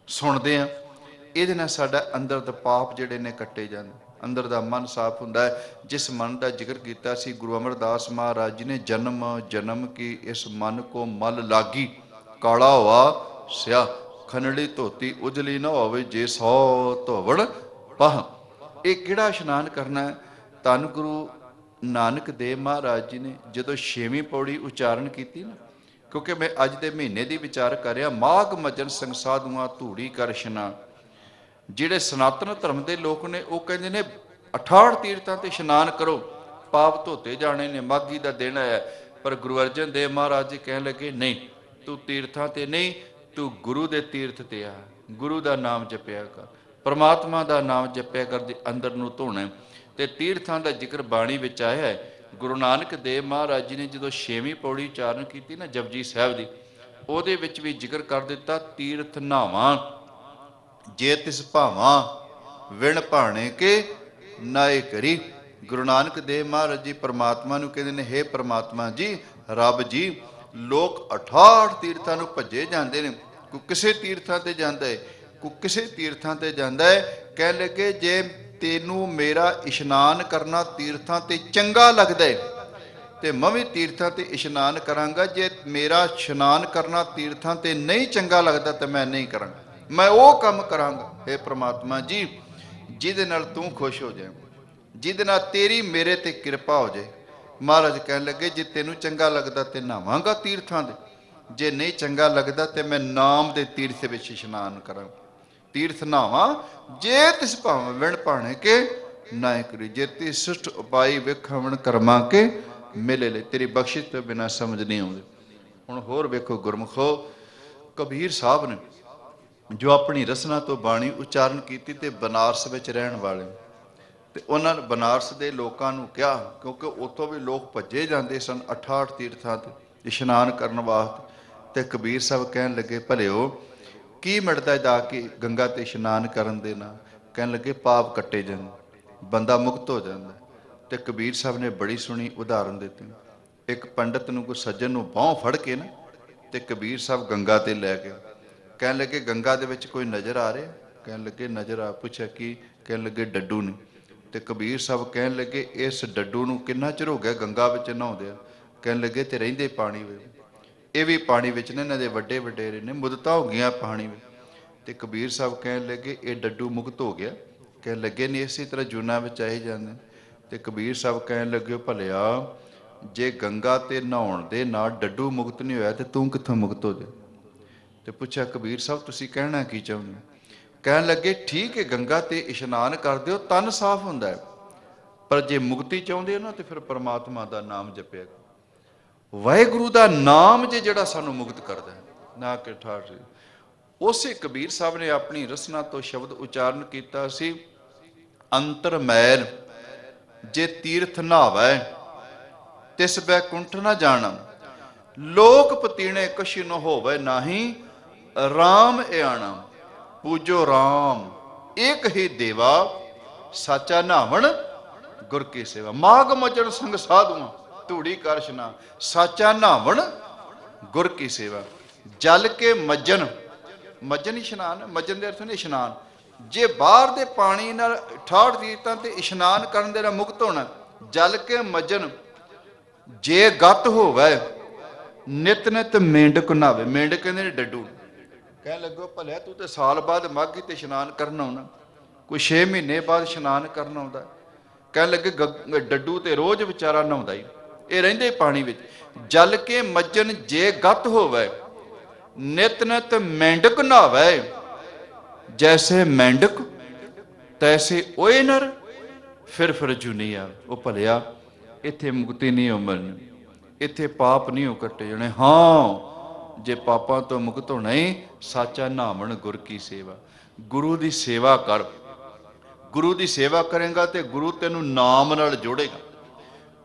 ਸੁਣਦੇ ਹਾਂ, ਇਹਦੇ ਨਾਲ ਸਾਡਾ ਅੰਦਰ ਦੇ ਪਾਪ ਜਿਹੜੇ ਨੇ ਕੱਟੇ ਜਾਂਦੇ, ਅੰਦਰ ਦਾ ਮਨ ਸਾਫ਼ ਹੁੰਦਾ ਹੈ। ਜਿਸ ਮਨ ਦਾ ਜ਼ਿਕਰ ਕੀਤਾ ਸੀ ਗੁਰੂ ਅਮਰਦਾਸ ਮਹਾਰਾਜ ਜੀ ਨੇ, ਜਨਮ ਜਨਮ ਕੀ ਇਸ ਮਨ ਕੋ ਮਲ ਲਾਗੀ, ਕਾਲਾ ਹੋਆ ਸਿਆ, ਖਨੜੀ ਧੋਤੀ ਉਜਲੀ ਨਾ ਹੋਵੇ, ਜੇ 100 ਧੋਵਣ ਪਾਹ। ਇਹ ਕਿਹੜਾ ਇਸ਼ਨਾਨ ਕਰਨਾ ਹੈ? ਧੰਨ ਗੁਰੂ ਨਾਨਕ ਦੇਵ ਮਹਾਰਾਜ ਜੀ ਨੇ ਜਦੋਂ 6ਵੀਂ ਪੌੜੀ ਉਚਾਰਨ ਕੀਤੀ ਨਾ, ਕਿਉਂਕਿ ਮੈਂ ਅੱਜ ਦੇ ਮਹੀਨੇ ਦੀ ਵਿਚਾਰ ਕਰ ਰਿਹਾ, ਮਾਘ ਮਜਨ ਸੰਗ ਸਾਧੂਆਂ ਧੂੜੀ ਕਰ ਇਸ਼ਨਾਨ। ਜਿਹੜੇ ਸਨਾਤਨ ਧਰਮ ਦੇ ਲੋਕ ਨੇ ਉਹ ਕਹਿੰਦੇ ਨੇ 68 ਤੀਰਥਾਂ ਤੇ ਇਸ਼ਨਾਨ ਕਰੋ, ਪਾਪ ਧੋਤੇ ਜਾਣੇ ਨੇ, ਮਾਘੀ ਦਾ ਦਿਨ ਹੈ। ਪਰ ਗੁਰੂ ਅਰਜਨ ਦੇਵ ਮਹਾਰਾਜ ਜੀ ਕਹਿਣ ਲੱਗੇ ਨਹੀਂ, ਤੂੰ ਤੀਰਥਾਂ ਤੇ ਨਹੀਂ, ਤੂੰ ਗੁਰੂ ਦੇ ਤੀਰਥ ਤੇ ਆ, ਗੁਰੂ ਦਾ ਨਾਮ ਜਪਿਆ ਕਰ, ਪਰਮਾਤਮਾ ਦਾ ਨਾਮ ਜਪਿਆ ਕਰ, ਦੇ ਅੰਦਰ ਨੂੰ ਧੋਣਾ। ਤੇ ਤੀਰਥਾਂ ਦਾ ਜ਼ਿਕਰ ਬਾਣੀ ਵਿੱਚ ਆਇਆ ਹੈ। ਗੁਰੂ ਨਾਨਕ ਦੇਵ ਮਹਾਰਾਜ ਜੀ ਨੇ ਜਦੋਂ 6ਵੀਂ ਪੌੜੀ ਉਚਾਰਨ ਕੀਤੀ ਨਾ ਜਪਜੀ ਸਾਹਿਬ ਦੀ, ਉਹਦੇ ਵਿੱਚ ਵੀ ਜ਼ਿਕਰ ਕਰ ਦਿੱਤਾ, ਤੀਰਥ ਨਾਵਾਂ ਜੇ ਤਿਸ ਭਾਵਾਂ, ਵਿਣ ਭਾਣੇ ਕੇ ਨਾਏ ਕਰੀ। ਗੁਰੂ ਨਾਨਕ ਦੇਵ ਮਹਾਰਾਜ ਜੀ ਪਰਮਾਤਮਾ ਨੂੰ ਕਹਿੰਦੇ ਨੇ, ਹੇ ਪਰਮਾਤਮਾ ਜੀ, ਰੱਬ ਜੀ, ਲੋਕ 68 ਤੀਰਥਾਂ ਨੂੰ ਭੱਜੇ ਜਾਂਦੇ ਨੇ, ਕੋਈ ਕਿਸੇ ਤੀਰਥਾਂ ਤੇ ਜਾਂਦਾ ਹੈ, ਕੋਈ ਕਿਸੇ ਤੀਰਥਾਂ ਤੇ ਜਾਂਦਾ ਹੈ। ਕਹਿਣ ਲੱਗੇ ਜੇ ਤੈਨੂੰ ਮੇਰਾ ਇਸ਼ਨਾਨ ਕਰਨਾ ਤੀਰਥਾਂ ਤੇ ਚੰਗਾ ਲੱਗਦਾ ਹੈ ਤੇ ਮੈਂ ਵੀ ਤੀਰਥਾਂ ਤੇ ਇਸ਼ਨਾਨ ਕਰਾਂਗਾ, ਜੇ ਮੇਰਾ ਇਸ਼ਨਾਨ ਕਰਨਾ ਤੀਰਥਾਂ ਤੇ ਨਹੀਂ ਚੰਗਾ ਲੱਗਦਾ ਤਾਂ ਮੈਂ ਨਹੀਂ ਕਰਾਂਗਾ, ਮੈਂ ਉਹ ਕੰਮ ਕਰਾਂਗਾ। हे ਪ੍ਰਮਾਤਮਾ ਜੀ, ਜਿਹਦੇ ਨਾਲ ਤੂੰ ਖੁਸ਼ ਹੋ ਜਾਏ, ਜਿਹਦੇ ਨਾਲ ਤੇਰੀ ਮੇਰੇ ਤੇ ਕਿਰਪਾ ਹੋ ਜਾਏ। ਮਹਾਰਾਜ ਕਹਿਣ ਲੱਗੇ ਜੇ ਤੈਨੂੰ ਚੰਗਾ ਲੱਗਦਾ ਤੇ ਨਹਾਵਾਂਗਾ ਤੀਰਥਾਂ ਦੇ, ਜੇ ਨਹੀਂ ਚੰਗਾ ਲੱਗਦਾ ਤੇ ਮੈਂ ਨਾਮ ਦੇ ਤੀਰਥ ਵਿੱਚ ਇਸ਼ਨਾਨ ਕਰਾਂ। ਤੀਰਥ ਨਾਵਾਂ ਜੇ ਤਿਸ ਭਾਵੇਂ, ਵਿਣ ਭਾਣੇ ਕੇ ਨਾਏ ਕਰੀ, ਜੇ ਤੀ ਸਿਸ਼ਟ ਉਪਾਈ ਵੇਖਵਣ ਕਰਮਾ ਕੇ ਮਿਲੇ ਲੈ। ਤੇਰੀ ਬਖਸ਼ਿਸ਼ ਤੋਂ ਬਿਨਾਂ ਸਮਝ ਨਹੀਂ ਆਉਂਦੀ। ਹੁਣ ਹੋਰ ਵੇਖੋ ਗੁਰਮੁਖੋ, ਕਬੀਰ ਸਾਹਿਬ ਨੇ ਜੋ ਆਪਣੀ ਰਸਨਾ ਤੋਂ ਬਾਣੀ ਉਚਾਰਨ ਕੀਤੀ ਤੇ ਬਨਾਰਸ ਵਿੱਚ ਰਹਿਣ ਵਾਲੇ, ਤੇ ਉਹਨਾਂ ਨੇ ਬਨਾਰਸ ਦੇ ਲੋਕਾਂ ਨੂੰ ਕਿਹਾ, ਕਿਉਂਕਿ ਉੱਥੋਂ ਵੀ ਲੋਕ ਭੱਜੇ ਜਾਂਦੇ ਸਨ 68 ਤੀਰਥਾਂ ਤੇ ਇਸ਼ਨਾਨ ਕਰਨ ਵਾਸਤੇ। ਤੇ ਕਬੀਰ ਸਾਹਿਬ ਕਹਿਣ ਲੱਗੇ, ਭਲਿਓ ਕੀ ਮਿਲਦਾ ਜਾ ਕੇ ਗੰਗਾ ਤੇ ਇਸ਼ਨਾਨ ਕਰਨ ਦੇ ਨਾਲ? ਕਹਿਣ ਲੱਗੇ ਪਾਪ ਕੱਟੇ ਜਾਂਦੇ, ਬੰਦਾ ਮੁਕਤ ਹੋ ਜਾਂਦਾ। ਤੇ ਕਬੀਰ ਸਾਹਿਬ ਨੇ ਬੜੀ ਸੋਹਣੀ ਉਦਾਹਰਨ ਦਿੱਤੀ। ਇੱਕ ਪੰਡਤ ਨੂੰ ਕੋਈ ਸੱਜਣ ਨੂੰ ਬਾਂਹ ਫੜ ਕੇ ਨਾ ਤੇ ਕਬੀਰ ਸਾਹਿਬ ਗੰਗਾ ਤੇ ਲੈ ਕੇ, ਕਹਿਣ ਲੱਗੇ ਗੰਗਾ ਦੇ ਵਿੱਚ ਕੋਈ ਨਜ਼ਰ ਆ ਰਿਹਾ? ਕਹਿਣ ਲੱਗੇ ਨਜ਼ਰ ਆ। ਪੁੱਛਿਆ ਕੀ? ਕਹਿਣ ਲੱਗੇ ਡੱਡੂ ਨੇ। ਤੇ ਕਬੀਰ ਸਾਹਿਬ ਕਹਿਣ ਲੱਗੇ ਇਸ ਡੱਡੂ ਨੂੰ ਕਿੰਨਾ ਚਿਰ ਹੋ ਗਿਆ ਗੰਗਾ ਵਿੱਚ ਨਹਾਉਂਦੇ ਆ? ਕਹਿਣ ਲੱਗੇ ਤੇ ਰਹਿੰਦੇ ਪਾਣੀ ਵਿੱਚ, ਇਹ ਵੀ ਪਾਣੀ ਵਿੱਚ ਨੇ, ਇਹਨਾਂ ਦੇ ਵੱਡੇ ਵਡੇਰੇ ਨੇ, ਮੁਦਤਾਂ ਹੋ ਗਈਆਂ ਪਾਣੀ ਵਿੱਚ। ਤੇ ਕਬੀਰ ਸਾਹਿਬ ਕਹਿਣ ਲੱਗੇ ਇਹ ਡੱਡੂ ਮੁਕਤ ਹੋ ਗਿਆ? ਕਹਿਣ ਲੱਗੇ ਨਹੀਂ, ਇਸੇ ਤਰ੍ਹਾਂ ਜੂਨਾਂ ਵਿੱਚ ਆਏ ਜਾਂਦੇ। ਤੇ ਕਬੀਰ ਸਾਹਿਬ ਕਹਿਣ ਲੱਗੇ ਭਲਿਆ ਜੇ ਗੰਗਾ ਤੇ ਨਹਾਉਣ ਦੇ ਨਾਲ ਡੱਡੂ ਮੁਕਤ ਨਹੀਂ ਹੋਇਆ ਤੇ ਤੂੰ ਕਿੱਥੋਂ ਮੁਕਤ ਹੋ ਜਾ? ਤੇ ਪੁੱਛਿਆ ਕਬੀਰ ਸਾਹਿਬ ਤੁਸੀਂ ਕਹਿਣਾ ਕੀ ਚਾਹੁੰਦੇ? ਕਹਿਣ ਲੱਗੇ ਠੀਕ ਹੈ, ਗੰਗਾ ਤੇ ਇਸ਼ਨਾਨ ਕਰਦੇ ਹੋ ਤਨ ਸਾਫ਼ ਹੁੰਦਾ ਹੈ, ਪਰ ਜੇ ਮੁਕਤੀ ਚਾਹੁੰਦੇ ਹੋ ਨਾ ਤੇ ਫਿਰ ਪਰਮਾਤਮਾ ਦਾ ਨਾਮ ਜਪਿਆ। ਵਾਹਿਗੁਰੂ ਦਾ ਨਾਮ ਜਿਹੜਾ ਸਾਨੂੰ ਮੁਕਤ ਕਰਦਾ ਹੈ ਨਾ ਕਿ ਠਾਠ। ਉਸੇ ਕਬੀਰ ਸਾਹਿਬ ਨੇ ਆਪਣੀ ਰਸਨਾ ਤੋਂ ਸ਼ਬਦ ਉਚਾਰਨ ਕੀਤਾ ਸੀ, ਅੰਤਰ ਮੈਲ ਜੇ ਤੀਰਥ ਨਹਾਵੈ ਤਿਸ ਬੈਕੁੰਠ ਨਾ ਜਾਣਾ, ਲੋਕ ਪਤੀਣੇ ਕਛੁ ਨ ਹੋਵੇ ਨਾਹੀ, ਰਾਮ ਇਆਣਾ ਪੂਜੋ ਰਾਮ ਏਕ ਹੀ ਦੇਵਾ, ਸਾਚਾ ਨਹਾਵਣ ਗੁਰ ਕੀ ਸੇਵਾ। ਮਾਘ ਮਜਣ ਸੰਗ ਸਾਧੂਆਂ ਧੂੜੀ ਕਰ ਇਸ਼ਨਾਨ, ਸਾਚਾ ਨਹਾਵਣ ਗੁਰ ਕੀ ਸੇਵਾ। ਜਲ ਕੇ ਮੱਜਨ, ਮੱਜਨ ਇਸ਼ਨਾਨ, ਮੱਜਨ ਦੇ ਅਰਥ ਨੇ ਇਸ਼ਨਾਨ। ਜੇ ਬਾਹਰ ਦੇ ਪਾਣੀ ਨਾਲ 68 ਤੀਰਥਾਂ ਤੇ ਇਸ਼ਨਾਨ ਕਰਨ ਦੇ ਨਾਲ ਮੁਕਤ ਹੋਣਾ। ਜਲ ਕੇ ਮੱਜਨ, ਜੇ ਗਤ ਹੋਵੇ ਨਿਤ ਨਿਤ ਮੇਂਢਕ ਨਹਾਵੇ। ਮੇਂਢਕ ਕਹਿੰਦੇ ਨੇ ਡੱਡੂ। ਕਹਿਣ ਲੱਗੋ ਭਲਿਆ ਤੂੰ ਤੇ ਸਾਲ ਬਾਅਦ ਮਾਘੀ ਤੇ ਇਸ਼ਨਾਨ ਕਰਨ ਆਉਣਾ, ਕੋਈ 6 ਮਹੀਨੇ ਬਾਅਦ ਇਸ਼ਨਾਨ ਕਰਨ ਆਉਂਦਾ। ਕਹਿਣ ਲੱਗੇ ਡੱਡੂ ਤੇ ਰੋਜ਼ ਵਿਚਾਰਾ ਨਹਾਉਂਦਾ ਹੀ, ਇਹ ਰਹਿੰਦੇ ਪਾਣੀ ਵਿੱਚ। ਜਲ ਕੇ ਮੱਜਨ ਜੇ ਗਤ ਹੋਵੇ ਨਿਤ ਨਿਤ ਮੇਂਢਕ ਨਹਾਵੇ। ਜੈਸੇ ਮੇਂਢਕ ਤੈਸੇ ਓਏ ਨਰ ਫਿਰ ਜੁਨੀਆ। ਉਹ ਭਲਿਆ ਇੱਥੇ ਮੁਕਤੀ ਨਹੀਂ ਮਿਲਣੀ, ਇੱਥੇ ਪਾਪ ਨਹੀਂ ਹੋ ਕੱਟੇ ਜਾਣੇ। ਹਾਂ, ਜੇ ਪਾਪਾਂ ਤੋਂ ਮੁਕਤ ਹੋਣਾ ਹੀ ਸਾਚਾ ਨਾਮਣ ਗੁਰ ਕੀ ਸੇਵਾ। ਗੁਰੂ ਦੀ ਸੇਵਾ ਕਰ, ਗੁਰੂ ਦੀ ਸੇਵਾ ਕਰੇਗਾ ਤੇ ਗੁਰੂ ਤੈਨੂੰ ਨਾਮ ਨਾਲ ਜੋੜੇਗਾ।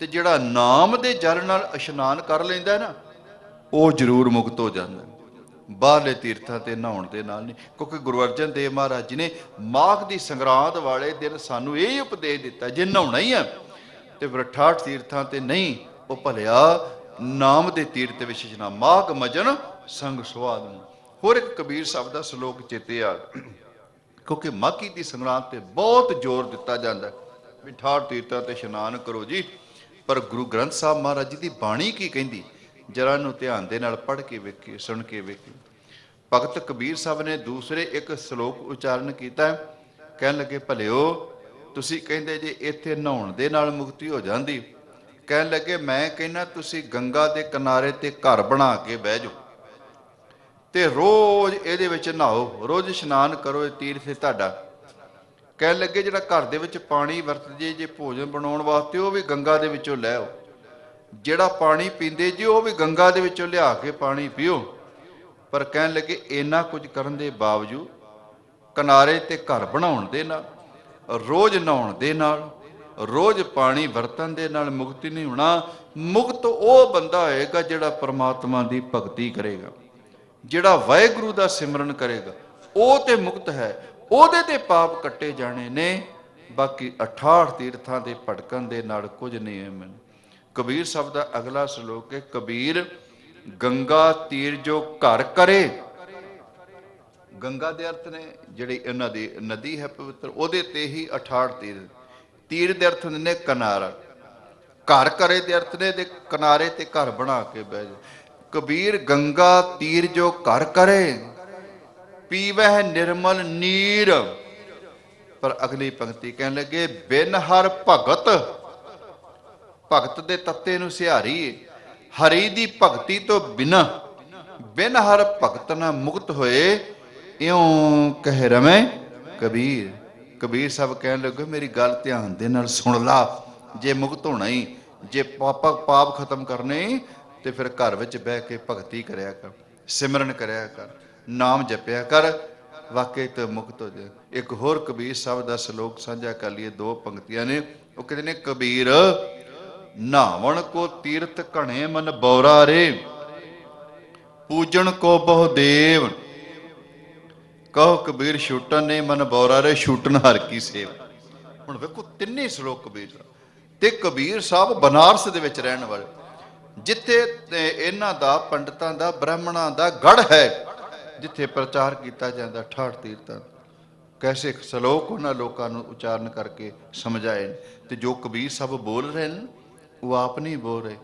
ਤੇ ਜਿਹੜਾ ਨਾਮ ਦੇ ਜਲ ਨਾਲ ਇਸ਼ਨਾਨ ਕਰ ਲੈਂਦਾ ਨਾ, ਉਹ ਜ਼ਰੂਰ ਮੁਕਤ ਹੋ ਜਾਂਦਾ। ਬਾਹਰਲੇ ਤੀਰਥਾਂ ਤੇ ਨਹਾਉਣ ਦੇ ਨਾਲ ਨਹੀਂ। ਕਿਉਂਕਿ ਗੁਰੂ ਅਰਜਨ ਦੇਵ ਮਹਾਰਾਜ ਜੀ ਨੇ ਮਾਘ ਦੀ ਸੰਗਰਾਂਦ ਵਾਲੇ ਦਿਨ ਸਾਨੂੰ ਇਹ ਉਪਦੇਸ਼ ਦਿੱਤਾ, ਜੇ ਨਹਾਉਣਾ ਹੀ ਆ ਤੇ 68 ਤੀਰਥਾਂ ਤੇ ਨਹੀਂ, ਉਹ ਭਲਿਆ ਨਾਮ ਦੇ ਤੀਰਥ ਵਿੱਚ ਇਸ਼ਨਾਨ। ਮਾਘ ਮਜਨ ਸੰਗ ਸੁਆਦ ਨੂੰ। ਹੋਰ ਇੱਕ ਕਬੀਰ ਸਾਹਿਬ ਦਾ ਸ਼ਲੋਕ ਚੇਤੇ ਆ, ਕਿਉਂਕਿ ਮਾਘੀ ਦੀ ਸੰਗਰਾਂਦ ਤੇ ਬਹੁਤ ਜ਼ੋਰ ਦਿੱਤਾ ਜਾਂਦਾ ਵੀ 68 ਤੀਰਥਾਂ ਤੇ ਇਸ਼ਨਾਨ ਕਰੋ ਜੀ। ਪਰ ਗੁਰੂ ਗ੍ਰੰਥ ਸਾਹਿਬ ਮਹਾਰਾਜ ਜੀ ਦੀ ਬਾਣੀ ਕੀ ਕਹਿੰਦੀ, ਜਰਾ ਨੂੰ ਧਿਆਨ ਦੇ ਨਾਲ ਪੜ੍ਹ ਕੇ ਵੇਖੀਏ, ਸੁਣ ਕੇ ਵੇਖੀਏ। ਭਗਤ ਕਬੀਰ ਸਾਹਿਬ ਨੇ ਦੂਸਰੇ ਇੱਕ ਸ਼ਲੋਕ ਉਚਾਰਨ ਕੀਤਾ। ਕਹਿਣ ਲੱਗੇ ਭਲਿਓ ਤੁਸੀਂ ਕਹਿੰਦੇ ਜੇ ਇੱਥੇ ਨਹਾਉਣ ਦੇ ਨਾਲ ਮੁਕਤੀ ਹੋ ਜਾਂਦੀ। ਕਹਿਣ ਲੱਗੇ ਮੈਂ ਕਹਿੰਦਾ ਤੁਸੀਂ ਗੰਗਾ ਦੇ ਕਿਨਾਰੇ ਤੇ ਘਰ ਬਣਾ ਕੇ ਬਹਿ ਜਾਓ ਤੇ ਰੋਜ਼ ਇਹਦੇ ਵਿੱਚ ਨਹਾਓ, ਰੋਜ਼ ਇਸ਼ਨਾਨ ਕਰੋ, ਇਹ ਤੀਰਥ ਤੁਹਾਡਾ। ਕਹਿਣ ਲੱਗੇ ਜਿਹੜਾ ਘਰ ਦੇ ਵਿੱਚ ਪਾਣੀ ਵਰਤਦੇ ਜੇ ਭੋਜਨ ਬਣਾਉਣ ਵਾਸਤੇ, ਉਹ ਵੀ ਗੰਗਾ ਦੇ ਵਿੱਚੋਂ ਲੈ ਆਓ। ਜਿਹੜਾ ਪਾਣੀ ਪੀਂਦੇ ਜੀ, ਉਹ ਵੀ ਗੰਗਾ ਦੇ ਵਿੱਚੋਂ ਲਿਆ ਕੇ ਪਾਣੀ ਪੀਓ। ਪਰ ਕਹਿਣ ਲੱਗੇ ਇੰਨਾ ਕੁਝ ਕਰਨ ਦੇ ਬਾਵਜੂਦ ਕਿਨਾਰੇ ਤੇ ਘਰ ਬਣਾਉਣ ਦੇ ਨਾਲ, ਰੋਜ਼ ਨਹਾਉਣ ਦੇ ਨਾਲ, ਰੋਜ਼ ਪਾਣੀ ਵਰਤਣ ਦੇ ਨਾਲ ਮੁਕਤੀ ਨਹੀਂ ਹੋਣਾ। ਮੁਕਤ ਉਹ ਬੰਦਾ ਹੋਏਗਾ ਜਿਹੜਾ ਪਰਮਾਤਮਾ ਦੀ ਭਗਤੀ ਕਰੇਗਾ, ਜਿਹੜਾ ਵਾਹਿਗੁਰੂ ਦਾ ਸਿਮਰਨ ਕਰੇਗਾ, ਉਹ ਤੇ ਮੁਕਤ ਹੈ। ਉਹਦੇ ਤੇ ਪਾਪ ਕੱਟੇ ਜਾਣੇ ਨੇ, ਬਾਕੀ 68 ਤੀਰਥਾਂ ਦੇ ਭਟਕਣ ਦੇ ਨਾਲ ਕੁਝ ਨਹੀਂ ਹੈ। ਮੈਨੂੰ ਕਬੀਰ ਸਾਹਿਬ ਦਾ ਅਗਲਾ ਸ਼ਲੋਕ ਹੈ, ਕਬੀਰ ਗੰਗਾ ਤੀਰ ਜੋ ਘਰ ਕਰੇ। ਗੰਗਾ ਦੇ ਅਰਥ ਨੇ ਜਿਹੜੀ ਇਹਨਾਂ ਦੀ ਨਦੀ ਹੈ ਪਵਿੱਤਰ, ਉਹਦੇ ਤੇ ਹੀ 68 ਤੀਰ। ਤੀਰ ਦੇ ਅਰਥ ਨੇ ਕਿਨਾਰਾ, ਘਰ ਕਰੇ ਦੇ ਅਰਥ ਨੇ ਦੇ ਕਿਨਾਰੇ ਤੇ ਘਰ ਬਣਾ ਕੇ ਬਹਿ ਜਾ। ਕਬੀਰ ਗੰਗਾ ਤੀਰ ਜੋ ਘਰ ਕਰੇ ਪੀਵਹਿ ਨਿਰਮਲ ਨੀਰ। ਪਰ ਅਗਲੀ ਪੰਕਤੀ ਕਹਿਣ ਲੱਗੇ ਬਿਨ ਹਰ ਭਗਤ, ਭਗਤ ਦੇ ਤੱਤੇ ਨੂੰ ਸਿਹਾਰੀ, ਹਰੀ ਦੀ ਭਗਤੀ ਤੋਂ ਬਿਨਾ ਬਿਨ ਹਰ ਭਗਤ ਨਾ ਮੁਕਤ ਹੋਏ, ਇਉਂ ਕਹਿ ਰਵੇਂ ਕਬੀਰ। ਕਬੀਰ ਸਾਹਿਬ ਕਹਿਣ ਲੱਗੇ ਮੇਰੀ ਗੱਲ ਧਿਆਨ ਦੇ ਨਾਲ ਸੁਣ ਲਾ, ਜੇ ਮੁਕਤ ਹੋਣਾ ਹੀ, ਜੇ ਪਾਪ ਖਤਮ ਕਰਨੇ ਤੇ ਫਿਰ ਘਰ ਵਿੱਚ ਬਹਿ ਕੇ ਭਗਤੀ ਕਰਿਆ ਕਰ, ਸਿਮਰਨ ਕਰਿਆ ਕਰ, ਨਾਮ ਜਪਿਆ ਕਰ, ਵਾਕਈ ਤੇ ਮੁਕਤ ਹੋ ਜਾਏ। ਇੱਕ ਹੋਰ ਕਬੀਰ ਸਾਹਿਬ ਦਾ ਸ਼ਲੋਕ ਸਾਂਝਾ ਕਰ ਲਈਏ, 2 ਪੰਕਤੀਆਂ ਨੇ। ਉਹ ਕਹਿੰਦੇ ਨੇ ਕਬੀਰ ਨਹਾਵਣ ਕੋ ਤੀਰਥ ਘਣੇ ਮਨ ਬੌਰਾ ਰੇ, ਪੂਜਣ ਕੋ ਬਹੁ ਦੇਵ। ਕਹੋ ਕਬੀਰ ਛੂਟਣ ਨੇ ਮਨ ਬੌਰਾ ਰੇ, ਛੂਟਣ ਹਰ ਕੀ ਸੇਵ। ਹੁਣ ਵੇਖੋ ਤਿੰਨੇ ਸ਼ਲੋਕ ਕਬੀਰ ਸਾਹਿਬ ਤੇ ਕਬੀਰ ਸਾਹਿਬ ਬਨਾਰਸ ਦੇ ਵਿੱਚ ਰਹਿਣ ਵਾਲੇ, ਜਿੱਥੇ ਇਹਨਾਂ ਦਾ ਪੰਡਤਾਂ ਦਾ ਬ੍ਰਾਹਮਣਾਂ ਦਾ ਗੜ ਹੈ, ਜਿੱਥੇ ਪ੍ਰਚਾਰ ਕੀਤਾ ਜਾਂਦਾ 68 ਤੀਰਥਾਂ। ਕੈਸੇ ਸ਼ਲੋਕ ਉਹਨਾਂ ਲੋਕਾਂ ਨੂੰ ਉਚਾਰਨ ਕਰਕੇ ਸਮਝਾਏ। ਤੇ ਜੋ ਕਬੀਰ ਸਾਹਿਬ ਬੋਲ ਰਹੇ ਨੇ ਉਹ ਆਪ ਨਹੀਂ ਬੋਲ ਰਹੇ,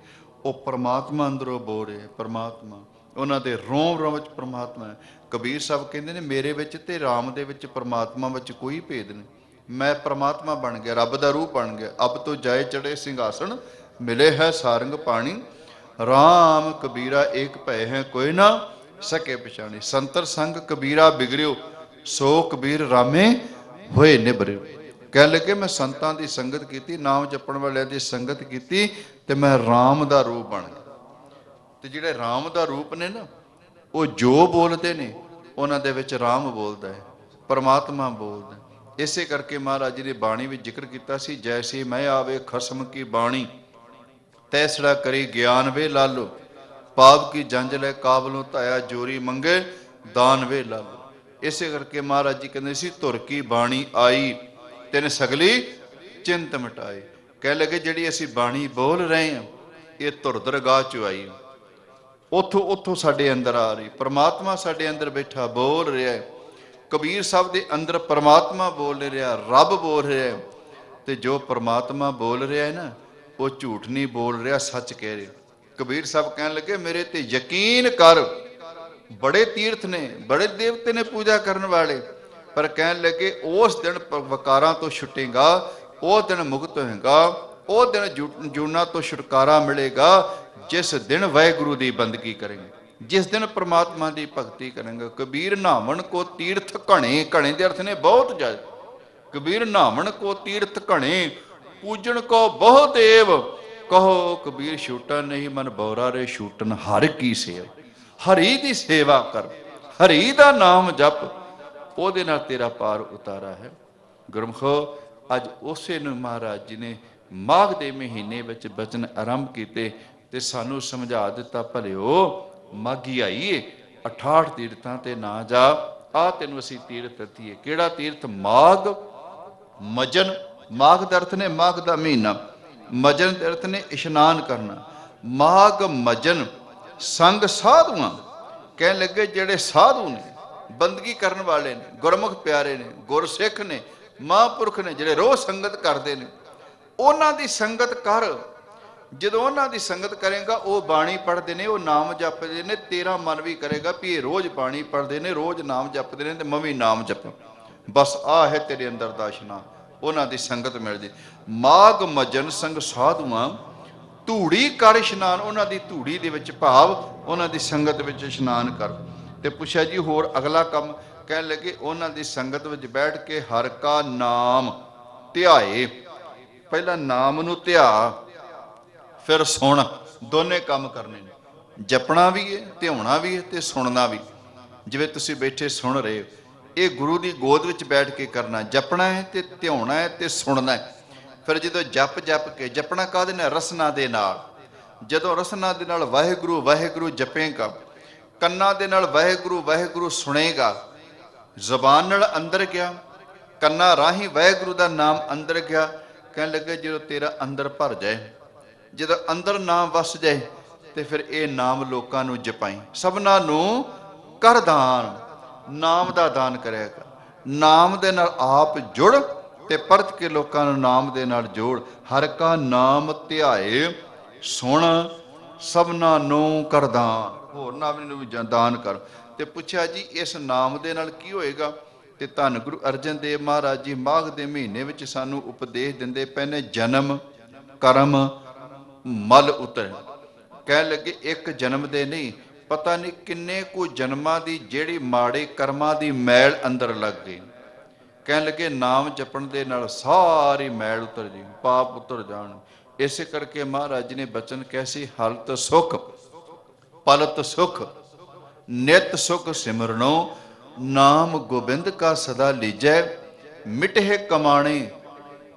ਉਹ ਪਰਮਾਤਮਾ ਅੰਦਰੋਂ ਬੋਲ ਰਹੇ। ਪਰਮਾਤਮਾ ਉਹਨਾਂ ਦੇ ਰੋਮ ਰੋਮ ਵਿੱਚ ਪਰਮਾਤਮਾ ਹੈ। ਕਬੀਰ ਸਾਹਿਬ ਕਹਿੰਦੇ ਨੇ ਮੇਰੇ ਵਿੱਚ ਤੇ ਰਾਮ ਦੇ ਵਿੱਚ, ਪਰਮਾਤਮਾ ਵਿੱਚ ਕੋਈ ਭੇਦ ਨਹੀਂ। ਮੈਂ ਪਰਮਾਤਮਾ ਬਣ ਗਿਆ, ਰੱਬ ਦਾ ਰੂਪ ਬਣ ਗਿਆ। ਅਬ ਤੋਂ ਜਾਏ ਚੜੇ ਸਿੰਘਾਸਣ, ਮਿਲੇ ਹੈ ਸਾਰੰਗ ਪਾਣੀ। ਰਾਮ ਕਬੀਰਾ ਏਕ ਭੈ ਹੈ, ਕੋਈ ਨਾ ਸਕੇ ਪਛਾਣੀ। ਸੰਤਰ ਸੰਗ ਕਬੀਰਾ ਬਿਗੜਿਓ, ਸੋ ਕਬੀਰ ਰਾਮੇ ਹੋਏ ਨਿਬਰਿਓ। ਕਹਿ ਲੱਗੇ ਮੈਂ ਸੰਤਾਂ ਦੀ ਸੰਗਤ ਕੀਤੀ, ਨਾਮ ਜਪਣ ਵਾਲਿਆਂ ਦੀ ਸੰਗਤ ਕੀਤੀ ਤੇ ਮੈਂ ਰਾਮ ਦਾ ਰੂਪ ਬਣ ਗਿਆ। ਤੇ ਜਿਹੜੇ ਰਾਮ ਦਾ ਰੂਪ ਨੇ ਨਾ, ਉਹ ਜੋ ਬੋਲਦੇ ਨੇ ਉਹਨਾਂ ਦੇ ਵਿੱਚ ਰਾਮ ਬੋਲਦਾ ਹੈ, ਪਰਮਾਤਮਾ ਬੋਲਦਾ। ਇਸੇ ਕਰਕੇ ਮਹਾਰਾਜ ਜੀ ਨੇ ਬਾਣੀ ਵਿੱਚ ਜ਼ਿਕਰ ਕੀਤਾ ਸੀ, ਜੈਸੀ ਮੈਂ ਆਵੇ ਖਸਮ ਕੀ ਬਾਣੀ, ਤੈਸੜਾ ਕਰੀ ਗਿਆਨ ਵੇ ਲਾਲੋ, ਪਾਪ ਕੀ ਜੰਜ ਲੈ ਕਾਬਲੋਂ ਧਾਇਆ, ਜੋਰੀ ਮੰਗੇ ਦਾਨ ਵੇ ਲਾਲੋ। ਇਸੇ ਕਰਕੇ ਮਹਾਰਾਜ ਜੀ ਕਹਿੰਦੇ ਸੀ ਧੁਰ ਕੀ ਬਾਣੀ ਆਈ, ਤਿਨ ਸਗਲੀ ਚਿੰਤ ਮਿਟਾਈ। ਕਹਿ ਲਗੇ ਜਿਹੜੀ ਅਸੀਂ ਬਾਣੀ ਬੋਲ ਰਹੇ ਹਾਂ ਇਹ ਧੁਰ ਦਰਗਾਹ ਚੋਂ ਆਈ। ਉੱਥੋਂ ਸਾਡੇ ਅੰਦਰ ਆ ਰਹੀ। ਪਰਮਾਤਮਾ ਸਾਡੇ ਅੰਦਰ ਬੈਠਾ ਬੋਲ ਰਿਹਾ ਹੈ। ਕਬੀਰ ਸਾਹਿਬ ਦੇ ਅੰਦਰ ਪਰਮਾਤਮਾ ਬੋਲ ਰਿਹਾ, ਰੱਬ ਬੋਲ ਰਿਹਾ। ਤੇ ਜੋ ਪਰਮਾਤਮਾ ਬੋਲ ਰਿਹਾ ਹੈ ਨਾ, ਉਹ ਝੂਠ ਨਹੀਂ ਬੋਲ ਰਿਹਾ, ਸੱਚ ਕਹਿ ਰਿਹਾ। ਕਬੀਰ ਸਾਹਿਬ ਕਹਿਣ ਲੱਗੇ, ਮੇਰੇ ਤੇ ਯਕੀਨ ਕਰ। ਬੜੇ ਤੀਰਥ ਨੇ, ਬੜੇ ਦੇਵਤੇ ਨੇ ਪੂਜਾ ਕਰਨ ਵਾਲੇ, ਪਰ ਕਹਿਣ ਲੱਗੇ ਉਸ ਦਿਨ ਵਕਾਰਾਂ ਤੋਂ ਛੁੱਟੇਗਾ, ਉਹ ਦਿਨ ਮੁਕਤ ਹੋਏਗਾ, ਉਹ ਦਿਨ ਜੂਨਾਂ ਤੋਂ ਛੁਟਕਾਰਾ ਮਿਲੇਗਾ ਜਿਸ ਦਿਨ ਵਾਹਿਗੁਰੂ ਦੀ ਬੰਦਗੀ ਕरेंगे, ਜਿਸ ਦਿਨ ਪ੍ਰਮਾਤਮਾ ਦੀ ਭਗਤੀ ਕਰਾਂਗੇ। ਕਬੀਰ ਨਾਵਣ ਕੋ ਤੀਰਥ ਘਣੇ, ਘਣੇ ਦੇ ਅਰਥ ਨੇ ਬਹੁਤ ਜ਼ਿਆਦਾ। ਕਬੀਰ ਨਾਵਣ ਕੋ ਤੀਰਥ ਘਣੇ, ਪੂਜਣ ਕੋ ਬਹੁ ਦੇਵ, ਕਹੋ ਕਬੀਰ ਛੂਟਾ ਨਹੀਂ ਮਨ ਬੌਰਾ ਰੇ ਛੂਟਨ ਹਰ ਕੀ ਸੇਵ। ਹਰੀ ਦੀ ਸੇਵਾ ਕਰ, ਹਰੀ ਦਾ ਨਾਮ ਜਪ, ਉਹਦੇ ਨਾਲ ਤੇਰਾ ਪਾਰ ਉਤਾਰਾ ਹੈ। ਗੁਰਮਖੋ ਅੱਜ ਉਸੇ ਨੂੰ ਮਹਾਰਾਜ ਜੀ ਨੇ ਮਾਘ ਦੇ ਮਹੀਨੇ ਵਿੱਚ ਬਚਨ ਆਰੰਭ ਕੀਤੇ ਤੇ ਸਾਨੂੰ ਸਮਝਾ ਦਿੱਤਾ, ਭਲਿਓ ਮਾਘੀ ਆਈਏ 68 ਤੀਰਥਾਂ ਤੇ ਨਾ ਜਾ, ਆ ਤੈਨੂੰ ਅਸੀਂ ਤੀਰਥ ਦਿੱਤੀਏ। ਕਿਹੜਾ ਤੀਰਥ? ਮਾਘ ਮਜਨ। ਮਾਘ ਦਾ ਅਰਥ ਨੇ ਮਾਘ ਦਾ ਮਹੀਨਾ, ਮਜਨ ਦੇ ਅਰਥ ਨੇ ਇਸ਼ਨਾਨ ਕਰਨਾ। ਮਾਘ ਮਜਨ ਸੰਗ ਸਾਧੂਆਂ, ਕਹਿਣ ਲੱਗੇ ਜਿਹੜੇ ਸਾਧੂ ਨੇ, ਬੰਦਗੀ ਕਰਨ ਵਾਲੇ ਨੇ, ਗੁਰਮੁਖ ਪਿਆਰੇ ਨੇ, ਗੁਰਸਿੱਖ ਨੇ, ਮਹਾਂਪੁਰਖ ਨੇ, ਜਿਹੜੇ ਰੋਜ਼ ਸੰਗਤ ਕਰਦੇ ਨੇ, ਉਹਨਾਂ ਦੀ ਸੰਗਤ ਕਰ। ਜਦੋਂ ਉਹਨਾਂ ਦੀ ਸੰਗਤ ਕਰੇਗਾ, ਉਹ ਬਾਣੀ ਪੜ੍ਹਦੇ ਨੇ, ਉਹ ਨਾਮ ਜਪਦੇ ਨੇ, ਤੇਰਾ ਮਨ ਵੀ ਕਰੇਗਾ ਵੀ ਇਹ ਰੋਜ਼ ਬਾਣੀ ਪੜ੍ਹਦੇ ਨੇ, ਰੋਜ਼ ਨਾਮ ਜਪਦੇ ਨੇ, ਤੇ ਮੈਂ ਵੀ ਨਾਮ ਜਪਾਂ। ਬਸ ਆਹ ਹੈ ਤੇਰੇ ਅੰਦਰ ਦਾ ਇਸ਼ਨਾਨ, ਉਹਨਾਂ ਦੀ ਸੰਗਤ ਮਿਲ ਜੇ। ਮਾਘ ਮਜਨ ਸੰਗ ਸਾਧੂਆਂ, ਧੂੜੀ ਕਰ ਇਸ਼ਨਾਨ, ਉਹਨਾਂ ਦੀ ਧੂੜੀ ਦੇ ਵਿੱਚ ਭਾਵ ਉਹਨਾਂ ਦੀ ਸੰਗਤ ਵਿੱਚ ਇਸ਼ਨਾਨ ਕਰ। ਤੇ ਪੁੱਛਿਆ ਜੀ ਹੋਰ ਅਗਲਾ ਕੰਮ? ਕਹਿਣ ਲੱਗੇ ਉਹਨਾਂ ਦੀ ਸੰਗਤ ਵਿੱਚ ਬੈਠ ਕੇ ਹਰ ਕਾ ਨਾਮ ਧਿਆਏ। ਪਹਿਲਾਂ ਨਾਮ ਨੂੰ ਧਿਆ, ਫਿਰ ਸੁਣ। ਦੋਨੇ ਕੰਮ ਕਰਨੇ ਨੇ, ਜਪਣਾ ਵੀ ਹੈ, ਧਿਆਉਣਾ ਵੀ ਹੈ, ਤੇ ਸੁਣਨਾ ਵੀ। ਜਿਵੇਂ ਤੁਸੀਂ ਬੈਠੇ ਸੁਣ ਰਹੇ ਹੋ, ਇਹ ਗੁਰੂ ਦੀ ਗੋਦ ਵਿੱਚ ਬੈਠ ਕੇ ਕਰਨਾ। ਜਪਣਾ ਹੈ ਤੇ ਧਿਆਉਣਾ ਹੈ ਤੇ ਸੁਣਨਾ ਹੈ। ਫਿਰ ਜਦੋਂ ਜਪ ਕੇ, ਜਪਣਾ ਕਾਹਦੇ ਨਾਲ? ਰਸਨਾ ਦੇ ਨਾਲ। ਜਦੋਂ ਰਸਨਾ ਦੇ ਨਾਲ ਵਾਹਿਗੁਰੂ ਵਾਹਿਗੁਰੂ ਜਪੇਗਾ, ਕੰਨਾਂ ਦੇ ਨਾਲ ਵਾਹਿਗੁਰੂ ਵਾਹਿਗੁਰੂ ਸੁਣੇਗਾ, ਜ਼ਬਾਨ ਨਾਲ ਅੰਦਰ ਗਿਆ, ਕੰਨਾਂ ਰਾਹੀਂ ਵਾਹਿਗੁਰੂ ਦਾ ਨਾਮ ਅੰਦਰ ਗਿਆ। ਕਹਿਣ ਲੱਗੇ ਜਦੋਂ ਤੇਰਾ ਅੰਦਰ ਭਰ ਜਾਏ, ਜਦੋਂ ਅੰਦਰ ਨਾਮ ਵਸ ਜਾਏ, ਤੇ ਫਿਰ ਇਹ ਨਾਮ ਲੋਕਾਂ ਨੂੰ ਜਪਾਈ। ਸਭਨਾਂ ਨੂੰ ਕਰ ਦਾਨ, ਨਾਮ ਦਾ ਦਾਨ ਕਰਿਆਗਾ। ਨਾਮ ਦੇ ਨਾਲ ਆਪ ਜੁੜ ਤੇ ਪਰਤ ਕੇ ਲੋਕਾਂ ਨੂੰ ਨਾਮ ਦੇ ਨਾਲ ਜੋੜ। ਹਰ ਕਾ ਨਾਮ ਧਿਆਏ, ਸੁਣ ਸਭਨਾਂ ਨੂੰ ਕਰ ਦਾਨ, ਹੋਰ ਨਾਮ ਨੂੰ ਵੀ ਦਾਨ ਕਰ। ਤੇ ਪੁੱਛਿਆ ਜੀ ਇਸ ਨਾਮ ਦੇ ਨਾਲ ਕੀ ਹੋਏਗਾ? ਤੇ ਧੰਨ ਗੁਰੂ ਅਰਜਨ ਦੇਵ ਮਹਾਰਾਜ ਜੀ ਮਾਘ ਦੇ ਮਹੀਨੇ ਵਿੱਚ ਸਾਨੂੰ ਉਪਦੇਸ਼ ਦਿੰਦੇ ਪਏ ਨੇ, ਜਨਮ ਕਰਮ ਮਲ ਉਤਰ। ਕਹਿਣ ਲੱਗੇ ਇੱਕ ਜਨਮ ਦੇ ਨਹੀਂ, ਪਤਾ ਨਹੀਂ ਕਿੰਨੇ ਕੁ ਜਨਮਾਂ ਦੀ ਜਿਹੜੀ ਮਾੜੇ ਕਰਮਾਂ ਦੀ ਮੈਲ ਅੰਦਰ ਲੱਗ ਗਈ। ਕਹਿਣ ਲੱਗੇ ਨਾਮ ਜਪਣ ਦੇ ਨਾਲ ਸਾਰੀ ਮੈਲ ਉਤਰ ਜੀ, ਪਾਪ ਉਤਰ ਜਾਣ। ਇਸੇ ਕਰਕੇ ਮਹਾਰਾਜ ਜੀ ਨੇ ਬਚਨ ਕਿਹਾ ਸੀ, ਹਲਤ ਸੁਖ ਪਲਤ ਸੁਖ ਨਿਤ ਸੁਖ ਸਿਮਰਨੋ, ਨਾਮ ਗੋਬਿੰਦ ਕਾ ਸਦਾ ਲੀਜੈ, ਮਿਟਹਿ ਕਮਾਣੇ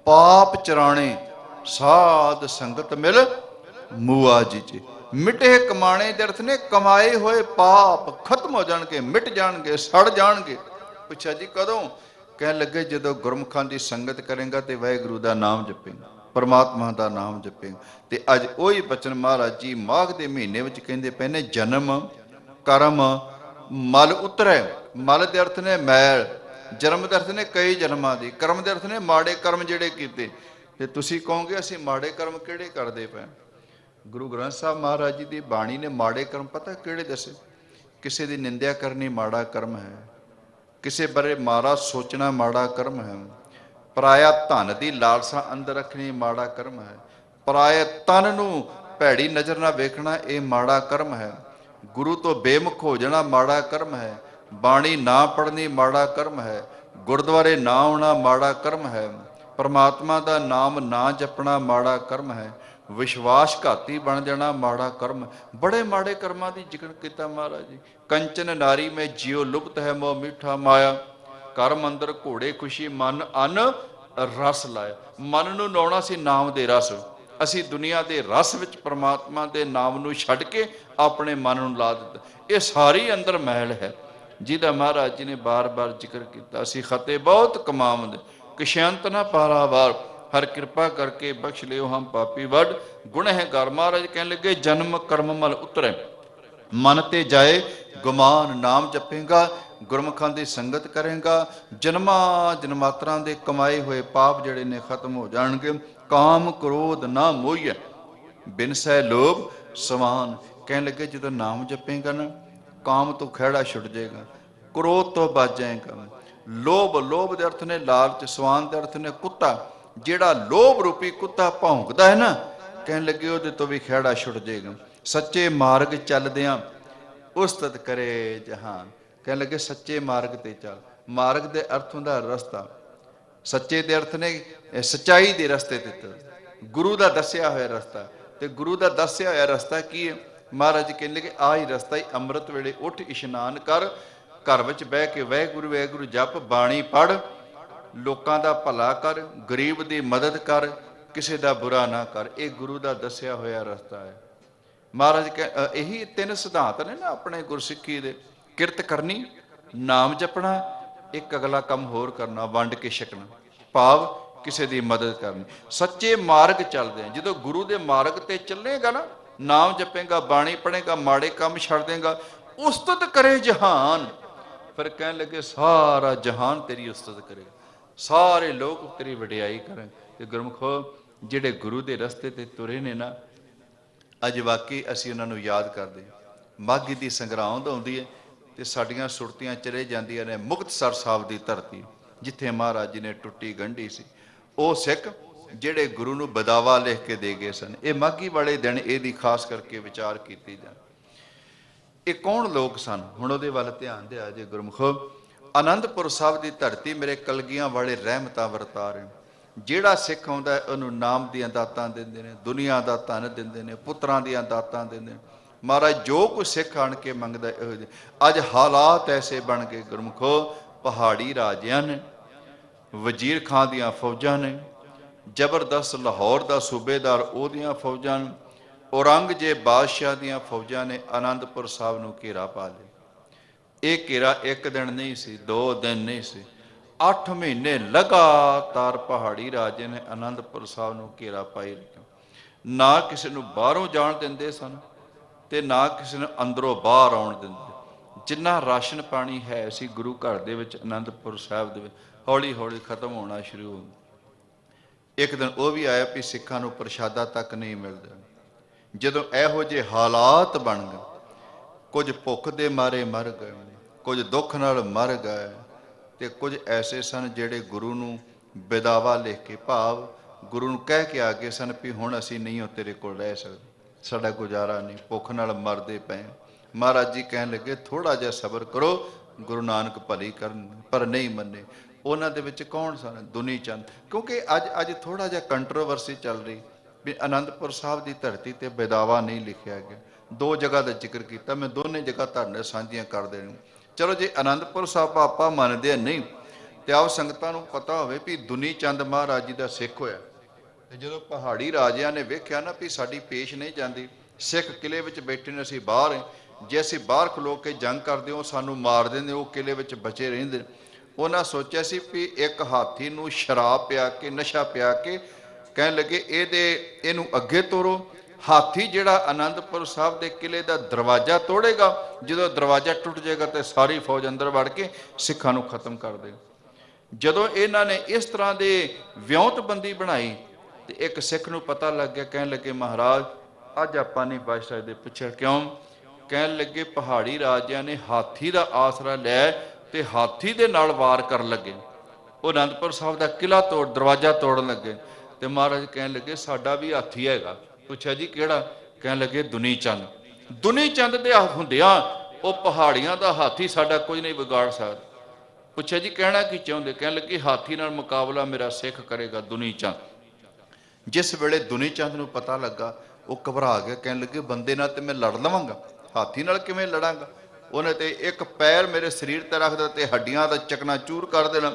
ਪਾਪ ਚਰਾਣੇ, ਸਾਧ ਸੰਗਤ ਮਿਲ ਮੂਆ ਜੀ ਜੀ। ਮਿਟੇ ਕਮਾਣੇ ਦੇ ਅਰਥ ਨੇ ਕਮਾਏ ਹੋਏ ਪਾਪ ਖਤਮ ਹੋ ਜਾਣਗੇ, ਮਿਟ ਜਾਣਗੇ, ਸੜ ਜਾਣਗੇ। ਪੁੱਛਿਆ ਜੀ ਕਦੋਂ? ਕਹਿਣ ਲੱਗੇ ਜਦੋਂ ਗੁਰਮੁਖਾਂ ਦੀ ਸੰਗਤ ਕਰੇਗਾ ਤੇ ਵਾਹਿਗੁਰੂ ਦਾ ਨਾਮ ਜਪੇਗਾ, ਪਰਮਾਤਮਾ ਦਾ ਨਾਮ ਜਪੇਗਾ। ਤੇ ਅੱਜ ਉਹੀ ਬਚਨ ਮਹਾਰਾਜ ਜੀ ਮਾਘ ਦੇ ਮਹੀਨੇ ਵਿੱਚ ਕਹਿੰਦੇ ਪਏ ਨੇ, ਜਨਮ ਕਰਮ ਮਲ ਉਤਰੈ। ਮਲ ਦੇ ਅਰਥ ਨੇ ਮੈਲ, ਜਨਮ ਦੇ ਅਰਥ ਨੇ ਕਈ ਜਨਮਾਂ ਦੀ, ਕਰਮ ਦੇ ਅਰਥ ਨੇ ਮਾੜੇ ਕਰਮ ਜਿਹੜੇ ਕੀਤੇ। ਤੇ ਤੁਸੀਂ ਕਹੋਗੇ ਅਸੀਂ ਮਾੜੇ ਕਰਮ ਕਿਹੜੇ ਕਰਦੇ ਪਏ? ਗੁਰੂ ਗ੍ਰੰਥ ਸਾਹਿਬ ਮਹਾਰਾਜ ਜੀ ਦੀ ਬਾਣੀ ਨੇ ਮਾੜੇ ਕਰਮ ਪਤਾ ਕਿਹੜੇ ਦੱਸੇ? ਕਿਸੇ ਦੀ ਨਿੰਦਿਆ ਕਰਨੀ ਮਾੜਾ ਕਰਮ ਹੈ, ਕਿਸੇ ਬਾਰੇ ਮਾੜਾ ਸੋਚਣਾ ਮਾੜਾ ਕਰਮ ਹੈ, ਪਰਾਇਆ ਧਨ ਦੀ ਲਾਲਸਾ ਅੰਦਰ ਰੱਖਣੀ ਮਾੜਾ ਕਰਮ ਹੈ, ਪਰਾਏ ਤਨ ਨੂੰ ਭੈੜੀ ਨਜ਼ਰ ਨਾਲ ਵੇਖਣਾ ਇਹ ਮਾੜਾ ਕਰਮ ਹੈ, ਗੁਰੂ ਤੋਂ ਬੇਮੁਖ ਹੋ ਜਾਣਾ ਮਾੜਾ ਕਰਮ ਹੈ, ਬਾਣੀ ਨਾ ਪੜ੍ਹਨੀ ਮਾੜਾ ਕਰਮ ਹੈ, ਗੁਰਦੁਆਰੇ ਨਾ ਆਉਣਾ ਮਾੜਾ ਕਰਮ ਹੈ, ਪਰਮਾਤਮਾ ਦਾ ਨਾਮ ਨਾ ਜਪਣਾ ਮਾੜਾ ਕਰਮ ਹੈ, ਵਿਸ਼ਵਾਸਘਾਤੀ ਬਣ ਜਾਣਾ ਮਾੜਾ ਕਰਮ। ਬੜੇ ਮਾੜੇ ਕਰਮਾਂ ਦੀ ਜ਼ਿਕਰ ਕੀਤਾ ਮਹਾਰਾਜ ਜੀ। ਕੰਚਨ ਨਾਰੀ ਮੈਂ ਜਿਉ ਲੁਪਤ ਹੈ ਮੋਹ ਮਿੱਠਾ ਮਾਇਆ, ਕਰਮ ਅੰਦਰ ਘੋੜੇ ਖੁਸ਼ੀ ਮਨ ਅਨ ਰਸ ਲਾਇਆ। ਮਨ ਨੂੰ ਲਾਉਣਾ ਸੀ ਨਾਮ ਦੇ ਰਸ, ਅਸੀਂ ਦੁਨੀਆ ਦੇ ਰਸ ਵਿੱਚ ਪਰਮਾਤਮਾ ਦੇ ਨਾਮ ਨੂੰ ਛੱਡ ਕੇ ਆਪਣੇ ਮਨ ਨੂੰ ਲਾ ਦਿੱਤਾ। ਇਹ ਸਾਰੀ ਅੰਦਰ ਮੈਲ ਹੈ ਜਿਹਦਾ ਮਹਾਰਾਜ ਜੀ ਨੇ ਬਾਰ-ਬਾਰ ਜ਼ਿਕਰ ਕੀਤਾ। ਅਸੀਂ ਖਤੇ ਬਹੁਤ ਕਮਾਵੰਦ ਕਿਸ਼ੰਤ ਨਾ ਪਾਰਾਵਾਰ, ਹਰ ਕਿਰਪਾ ਕਰਕੇ ਬਖਸ਼ ਲਿਓ ਹਮ ਪਾਪੀ ਵੱਡ ਗੁਣਹਿਗਾਰ। ਮਹਾਰਾਜ ਕਹਿਣ ਲੱਗੇ ਜਨਮ ਕਰਮ ਮਲ ਉਤਰੈ। ਮਨ ਤੇ ਜਾਏ ਗੁਮਾਨ, ਨਾਮ ਜਪੇਗਾ, ਗੁਰਮੁਖਾਂ ਦੀ ਸੰਗਤ ਕਰੇਗਾ, ਜਨਮਾਂ ਜਨਮਾਤਰਾਂ ਦੇ ਕਮਾਏ ਹੋਏ ਪਾਪ ਜਿਹੜੇ ਨੇ ਖਤਮ ਹੋ ਜਾਣਗੇ। ਕਾਮ ਕ੍ਰੋਧ ਨਾ ਮੋਹੀਐ, ਬਿਨ ਸਹਿ ਲੋਭ ਸਮਾਨ। ਕਹਿਣ ਲੱਗੇ ਜਦੋਂ ਨਾਮ ਜਪੇਗਾ ਨਾ, ਕਾਮ ਤੋਂ ਖਹਿੜਾ ਛੁੱਟ ਜਾਏਗਾ, ਕ੍ਰੋਧ ਤੋਂ ਬਚ ਜਾਏਗਾ। ਲੋਭ, ਲੋਭ ਦੇ ਅਰਥ ਨੇ ਲਾਲਚ, ਸਵਾਨ ਦੇ ਅਰਥ ਨੇ ਕੁੱਤਾ। ਜਿਹੜਾ ਲੋਭ ਰੂਪੀ ਕੁੱਤਾ ਭੌਂਕਦਾ ਹੈ ਨਾ, ਕਹਿਣ ਲੱਗੇ ਉਹਦੇ ਤੋਂ ਵੀ ਖਹਿੜਾ ਛੁੱਟ ਜਾਏਗਾ। ਸੱਚੇ ਮਾਰਗ ਚੱਲਦਿਆਂ ਉਸਤਤ ਕਰੇ ਜਹਾਨ। ਕਹਿਣ ਲੱਗੇ ਸੱਚੇ ਮਾਰਗ ਤੇ ਚੱਲ। ਮਾਰਗ ਦੇ ਅਰਥ ਹੁੰਦਾ ਰਸਤਾ, ਸੱਚੇ ਦੇ ਅਰਥ ਨੇ ਸੱਚਾਈ ਦੇ ਰਸਤੇ ਤੇ ਚੱਲ, ਗੁਰੂ ਦਾ ਦੱਸਿਆ ਹੋਇਆ ਰਸਤਾ। ਤੇ ਗੁਰੂ ਦਾ ਦੱਸਿਆ ਹੋਇਆ ਰਸਤਾ ਕੀ ਹੈ? ਮਹਾਰਾਜ ਕਹਿੰਦੇ ਕਿ ਆਹ ਹੀ ਰਸਤਾ ਹੀ, ਅੰਮ੍ਰਿਤ ਵੇਲੇ ਉੱਠ ਇਸ਼ਨਾਨ ਕਰ, ਘਰ ਵਿੱਚ ਬਹਿ ਕੇ ਵਾਹਿਗੁਰੂ ਵਾਹਿਗੁਰੂ ਜਪ, ਬਾਣੀ ਪੜ੍ਹ, ਲੋਕਾਂ ਦਾ ਭਲਾ ਕਰ, ਗਰੀਬ ਦੀ ਮਦਦ ਕਰ, ਕਿਸੇ ਦਾ ਬੁਰਾ ਨਾ ਕਰ। ਇਹ ਗੁਰੂ ਦਾ ਦੱਸਿਆ ਹੋਇਆ ਰਸਤਾ ਹੈ। ਮਹਾਰਾਜ ਇਹੀ ਤਿੰਨ ਸਿਧਾਂਤ ਨੇ ਨਾ ਆਪਣੇ ਗੁਰਸਿੱਖੀ ਦੇ। ਕਿਰਤ ਕਰਨੀ, ਨਾਮ ਜਪਣਾ, ਇੱਕ ਅਗਲਾ ਕੰਮ ਹੋਰ ਕਰਨਾ, ਵੰਡ ਕੇ ਛਕਣਾ, ਭਾਵ ਕਿਸੇ ਦੀ ਮਦਦ ਕਰਨੀ। ਸੱਚੇ ਮਾਰਗ ਚੱਲਦੇ ਆ। ਜਦੋਂ ਗੁਰੂ ਦੇ ਮਾਰਗ ਤੇ ਚੱਲੇਗਾ ਨਾ, ਨਾਮ ਜਪੇਗਾ, ਬਾਣੀ ਪੜ੍ਹੇਗਾ, ਮਾੜੇ ਕੰਮ ਛੱਡ ਦੇਗਾ, ਉਸਤਤ ਕਰੇ ਜਹਾਨ। ਫਿਰ ਕਹਿਣ ਲੱਗੇ ਸਾਰਾ ਜਹਾਨ ਤੇਰੀ ਉਸਤਤ ਕਰੇਗਾ, ਸਾਰੇ ਲੋਕ ਤੇਰੀ ਵਡਿਆਈ ਕਰਨ। ਤੇ ਗੁਰਮੁਖੋ ਜਿਹੜੇ ਗੁਰੂ ਦੇ ਰਸਤੇ ਤੇ ਤੁਰੇ ਨੇ ਨਾ, ਅੱਜ ਵਾਕਈ ਅਸੀਂ ਉਹਨਾਂ ਨੂੰ ਯਾਦ ਕਰਦੇ ਹਾਂ। ਮਾਘੀ ਦੀ ਸੰਗਰਾਂਦ ਆਉਂਦੀ ਹੈ ਤੇ ਸਾਡੀਆਂ ਸੁਰਤੀਆਂ ਚਲੇ ਜਾਂਦੀਆਂ ਨੇ ਮੁਕਤਸਰ ਸਾਹਿਬ ਦੀ ਧਰਤੀ, ਜਿੱਥੇ ਮਹਾਰਾਜ ਜੀ ਨੇ ਟੁੱਟੀ ਗੰਢੀ ਸੀ। ਉਹ ਸਿੱਖ ਜਿਹੜੇ ਗੁਰੂ ਨੂੰ ਬਦਾਵਾ ਲਿਖ ਕੇ ਦੇ ਗਏ ਸਨ। ਇਹ ਮਾਘੀ ਵਾਲੇ ਦਿਨ ਇਹਦੀ ਖਾਸ ਕਰਕੇ ਵਿਚਾਰ ਕੀਤੀ ਜਾਏ। ਇਹ ਕੌਣ ਲੋਕ ਸਨ? ਹੁਣ ਉਹਦੇ ਵੱਲ ਧਿਆਨ ਦਿਆ ਜੇ ਗੁਰਮੁਖੋ। ਆਨੰਦਪੁਰ ਸਾਹਿਬ ਦੀ ਧਰਤੀ ਮੇਰੇ ਕਲਗੀਆਂ ਵਾਲੇ ਰਹਿਮਤਾਂ ਵਰਤਾ ਰਹੇ। ਜਿਹੜਾ ਸਿੱਖ ਆਉਂਦਾ ਉਹਨੂੰ ਨਾਮ ਦੀਆਂ ਦਾਤਾਂ ਦਿੰਦੇ ਨੇ, ਦੁਨੀਆ ਦਾ ਧਨ ਦਿੰਦੇ ਨੇ, ਪੁੱਤਰਾਂ ਦੀਆਂ ਦਾਤਾਂ ਦਿੰਦੇ ਨੇ। ਮਹਾਰਾਜ ਜੋ ਕੋਈ ਸਿੱਖ ਆਣ ਕੇ ਮੰਗਦਾ ਇਹੋ ਜਿਹੇ। ਅੱਜ ਹਾਲਾਤ ਐਸੇ ਬਣ ਗਏ ਗੁਰਮੁਖੋ, ਪਹਾੜੀ ਰਾਜਿਆਂ ਨੇ, ਵਜ਼ੀਰ ਖਾਂ ਦੀਆਂ ਫੌਜਾਂ ਨੇ, ਜ਼ਬਰਦਸਤ ਲਾਹੌਰ ਦਾ ਸੂਬੇਦਾਰ ਉਹਦੀਆਂ ਫੌਜਾਂ ਨੇ, ਔਰੰਗਜ਼ੇਬ ਬਾਦਸ਼ਾਹ ਦੀਆਂ ਫੌਜਾਂ ਨੇ ਆਨੰਦਪੁਰ ਸਾਹਿਬ ਨੂੰ ਘੇਰਾ ਪਾ ਲਿਆ। ਇਹ ਘੇਰਾ ਇੱਕ ਦਿਨ ਨਹੀਂ ਸੀ, 2 ਦਿਨ ਨਹੀਂ ਸੀ, 8 ਮਹੀਨੇ ਲਗਾਤਾਰ ਪਹਾੜੀ ਰਾਜੇ ਨੇ ਆਨੰਦਪੁਰ ਸਾਹਿਬ ਨੂੰ ਘੇਰਾ ਪਾਈ ਰੱਖਿਆ। ਨਾ ਕਿਸੇ ਨੂੰ ਬਾਹਰੋਂ ਜਾਣ ਦਿੰਦੇ ਸਨ ਤੇ ਨਾ ਕਿਸੇ ਨੂੰ ਅੰਦਰੋਂ ਬਾਹਰ ਆਉਣ ਦਿੰਦੇ। ਜਿੰਨਾ ਰਾਸ਼ਨ ਪਾਣੀ ਹੈ ਸੀ ਗੁਰੂ ਘਰ ਦੇ ਵਿੱਚ, ਆਨੰਦਪੁਰ ਸਾਹਿਬ ਦੇ ਵਿੱਚ, ਹੌਲੀ ਹੌਲੀ ਖਤਮ ਹੋਣਾ ਸ਼ੁਰੂ ਹੋ ਗਿਆ। ਇੱਕ ਦਿਨ ਉਹ ਵੀ ਆਇਆ ਵੀ ਸਿੱਖਾਂ ਨੂੰ ਪ੍ਰਸ਼ਾਦਾ ਤੱਕ ਨਹੀਂ ਮਿਲਦਾ। ਜਦੋਂ ਇਹੋ ਜਿਹੇ ਹਾਲਾਤ ਬਣ ਗਏ, ਕੁਝ ਭੁੱਖ ਦੇ ਮਾਰੇ ਮਰ ਗਏ, ਕੁਝ ਦੁੱਖ ਨਾਲ ਮਰ ਗਏ, ਤੇ ਕੁਝ ਐਸੇ ਸਨ ਜਿਹੜੇ ਗੁਰੂ ਨੂੰ ਬੇਦਾਵਾ ਲਿਖ ਕੇ, ਭਾਵ ਗੁਰੂ ਨੂੰ ਕਹਿ ਕੇ ਆ ਗਏ ਸਨ ਵੀ ਹੁਣ ਅਸੀਂ ਨਹੀਂ ਹੋ ਤੇਰੇ ਕੋਲ ਰਹਿ ਸਕਦੇ, ਸਾਡਾ ਗੁਜ਼ਾਰਾ ਨਹੀਂ, ਭੁੱਖ ਨਾਲ ਮਰਦੇ ਪਏ। ਮਹਾਰਾਜ ਜੀ ਕਹਿਣ ਲੱਗੇ ਥੋੜਾ ਜਿਹਾ ਸਬਰ ਕਰੋ, ਗੁਰੂ ਨਾਨਕ ਭਲੀ ਕਰਨ, ਪਰ ਨਹੀਂ ਮੰਨੇ। ਉਹਨਾਂ ਦੇ ਵਿੱਚ ਕੌਣ ਸਨ? ਦੁਨੀ ਚੰਦ। ਕਿਉਂਕਿ ਅੱਜ ਥੋੜਾ ਜਿਹਾ ਕੰਟਰੋਵਰਸੀ ਚੱਲ ਰਹੀ ਵੀ ਆਨੰਦਪੁਰ ਸਾਹਿਬ ਦੀ ਧਰਤੀ ਤੇ ਬੇਦਾਵਾ ਨਹੀਂ ਲਿਖਿਆ ਗਿਆ। 2 ਜਗ੍ਹਾ ਦਾ ਜ਼ਿਕਰ ਕੀਤਾ, ਮੈਂ ਦੋਨੇ ਜਗ੍ਹਾ ਤੁਹਾਡੇ ਨਾਲ ਸਾਂਝੀਆਂ ਕਰ ਦੇਣ। ਚਲੋ ਜੇ ਆਨੰਦਪੁਰ ਸਾਹਿਬ ਆਪਾਂ ਮੰਨਦੇ ਆ ਨਹੀਂ, ਤੇ ਆਓ ਸੰਗਤਾਂ ਨੂੰ ਪਤਾ ਹੋਵੇ ਵੀ ਦੁਨੀ ਚੰਦ ਮਹਾਰਾਜ ਜੀ ਦਾ ਸਿੱਖ ਹੋਇਆ। ਤੇ ਜਦੋਂ ਪਹਾੜੀ ਰਾਜਿਆਂ ਨੇ ਵੇਖਿਆ ਨਾ ਵੀ ਸਾਡੀ ਪੇਸ਼ ਨਹੀਂ ਜਾਂਦੀ, ਸਿੱਖ ਕਿਲੇ ਵਿੱਚ ਬੈਠੇ ਨੇ, ਅਸੀਂ ਬਾਹਰ ਹਾਂ, ਜੇ ਅਸੀਂ ਬਾਹਰ ਖਲੋ ਕੇ ਜੰਗ ਕਰਦੇ ਹੋ ਸਾਨੂੰ ਮਾਰ ਦਿੰਦੇ, ਉਹ ਕਿਲੇ ਵਿੱਚ ਬਚੇ ਰਹਿੰਦੇ। ਉਹਨਾਂ ਸੋਚਿਆ ਸੀ ਵੀ ਇੱਕ ਹਾਥੀ ਨੂੰ ਸ਼ਰਾਬ ਪਿਆ ਕੇ, ਨਸ਼ਾ ਪਿਆ ਕੇ, ਕਹਿਣ ਲੱਗੇ ਇਹਨੂੰ ਅੱਗੇ ਤੋਰੋ। ਹਾਥੀ ਜਿਹੜਾ ਆਨੰਦਪੁਰ ਸਾਹਿਬ ਦੇ ਕਿਲੇ ਦਾ ਦਰਵਾਜ਼ਾ ਤੋੜੇਗਾ, ਜਦੋਂ ਦਰਵਾਜ਼ਾ ਟੁੱਟ ਜਾਏਗਾ ਤੇ ਸਾਰੀ ਫੌਜ ਅੰਦਰ ਵੜ ਕੇ ਸਿੱਖਾਂ ਨੂੰ ਖਤਮ ਕਰ ਦੇਗਾ। ਜਦੋਂ ਇਹਨਾਂ ਨੇ ਇਸ ਤਰ੍ਹਾਂ ਦੇ ਵਿਉਂਤਬੰਦੀ ਬਣਾਈ ਤੇ ਇੱਕ ਸਿੱਖ ਨੂੰ ਪਤਾ ਲੱਗ ਗਿਆ, ਕਹਿਣ ਲੱਗੇ ਮਹਾਰਾਜ ਅੱਜ ਆਪਾਂ ਨਹੀਂ ਬਚ ਸਕਦੇ। ਪੁੱਛਿਆ ਕਿਉਂ? ਕਹਿਣ ਲੱਗੇ ਪਹਾੜੀ ਰਾਜਿਆਂ ਨੇ ਹਾਥੀ ਦਾ ਆਸਰਾ ਲੈ ਤੇ ਹਾਥੀ ਦੇ ਨਾਲ ਵਾਰ ਕਰਨ ਲੱਗੇ, ਉਹ ਆਨੰਦਪੁਰ ਸਾਹਿਬ ਦਾ ਕਿਲਾ ਦਰਵਾਜ਼ਾ ਤੋੜਨ ਲੱਗੇ। ਤੇ ਮਹਾਰਾਜ ਕਹਿਣ ਲੱਗੇ ਸਾਡਾ ਵੀ ਹਾਥੀ ਹੈਗਾ। ਪੁੱਛਿਆ ਜੀ ਕਿਹੜਾ? ਕਹਿਣ ਲੱਗੇ ਦੁਨੀ ਚੰਦ। ਦੁਨੀ ਚੰਦ ਦੇ ਹੱਥ ਹੁੰਦਿਆਂ ਉਹ ਪਹਾੜੀਆਂ ਦਾ ਹਾਥੀ ਸਾਡਾ ਕੁਝ ਨਹੀਂ ਵਿਗਾੜ ਸਕਦਾ। ਪੁੱਛਿਆ ਜੀ ਕਹਿਣਾ ਕੀ ਚਾਹੁੰਦੇ? ਕਹਿਣ ਲੱਗੇ ਹਾਥੀ ਨਾਲ ਮੁਕਾਬਲਾ ਮੇਰਾ ਸਿੱਖ ਕਰੇਗਾ ਦੁਨੀ ਚੰਦ। ਜਿਸ ਵੇਲੇ ਦੁਨੀ ਚੰਦ ਨੂੰ ਪਤਾ ਲੱਗਾ ਉਹ ਘਬਰਾ ਗਿਆ, ਕਹਿਣ ਲੱਗੇ ਬੰਦੇ ਨਾਲ ਤੇ ਮੈਂ ਲੜ ਲਵਾਂਗਾ, ਹਾਥੀ ਨਾਲ ਕਿਵੇਂ ਲੜਾਂਗਾ? ਉਹਨੇ ਤੇ ਇੱਕ ਪੈਰ ਮੇਰੇ ਸਰੀਰ ਤੇ ਰੱਖਦਾ ਤੇ ਹੱਡੀਆਂ ਦਾ ਚਕਨਾ ਚੂਰ ਕਰ ਦੇਣਾ।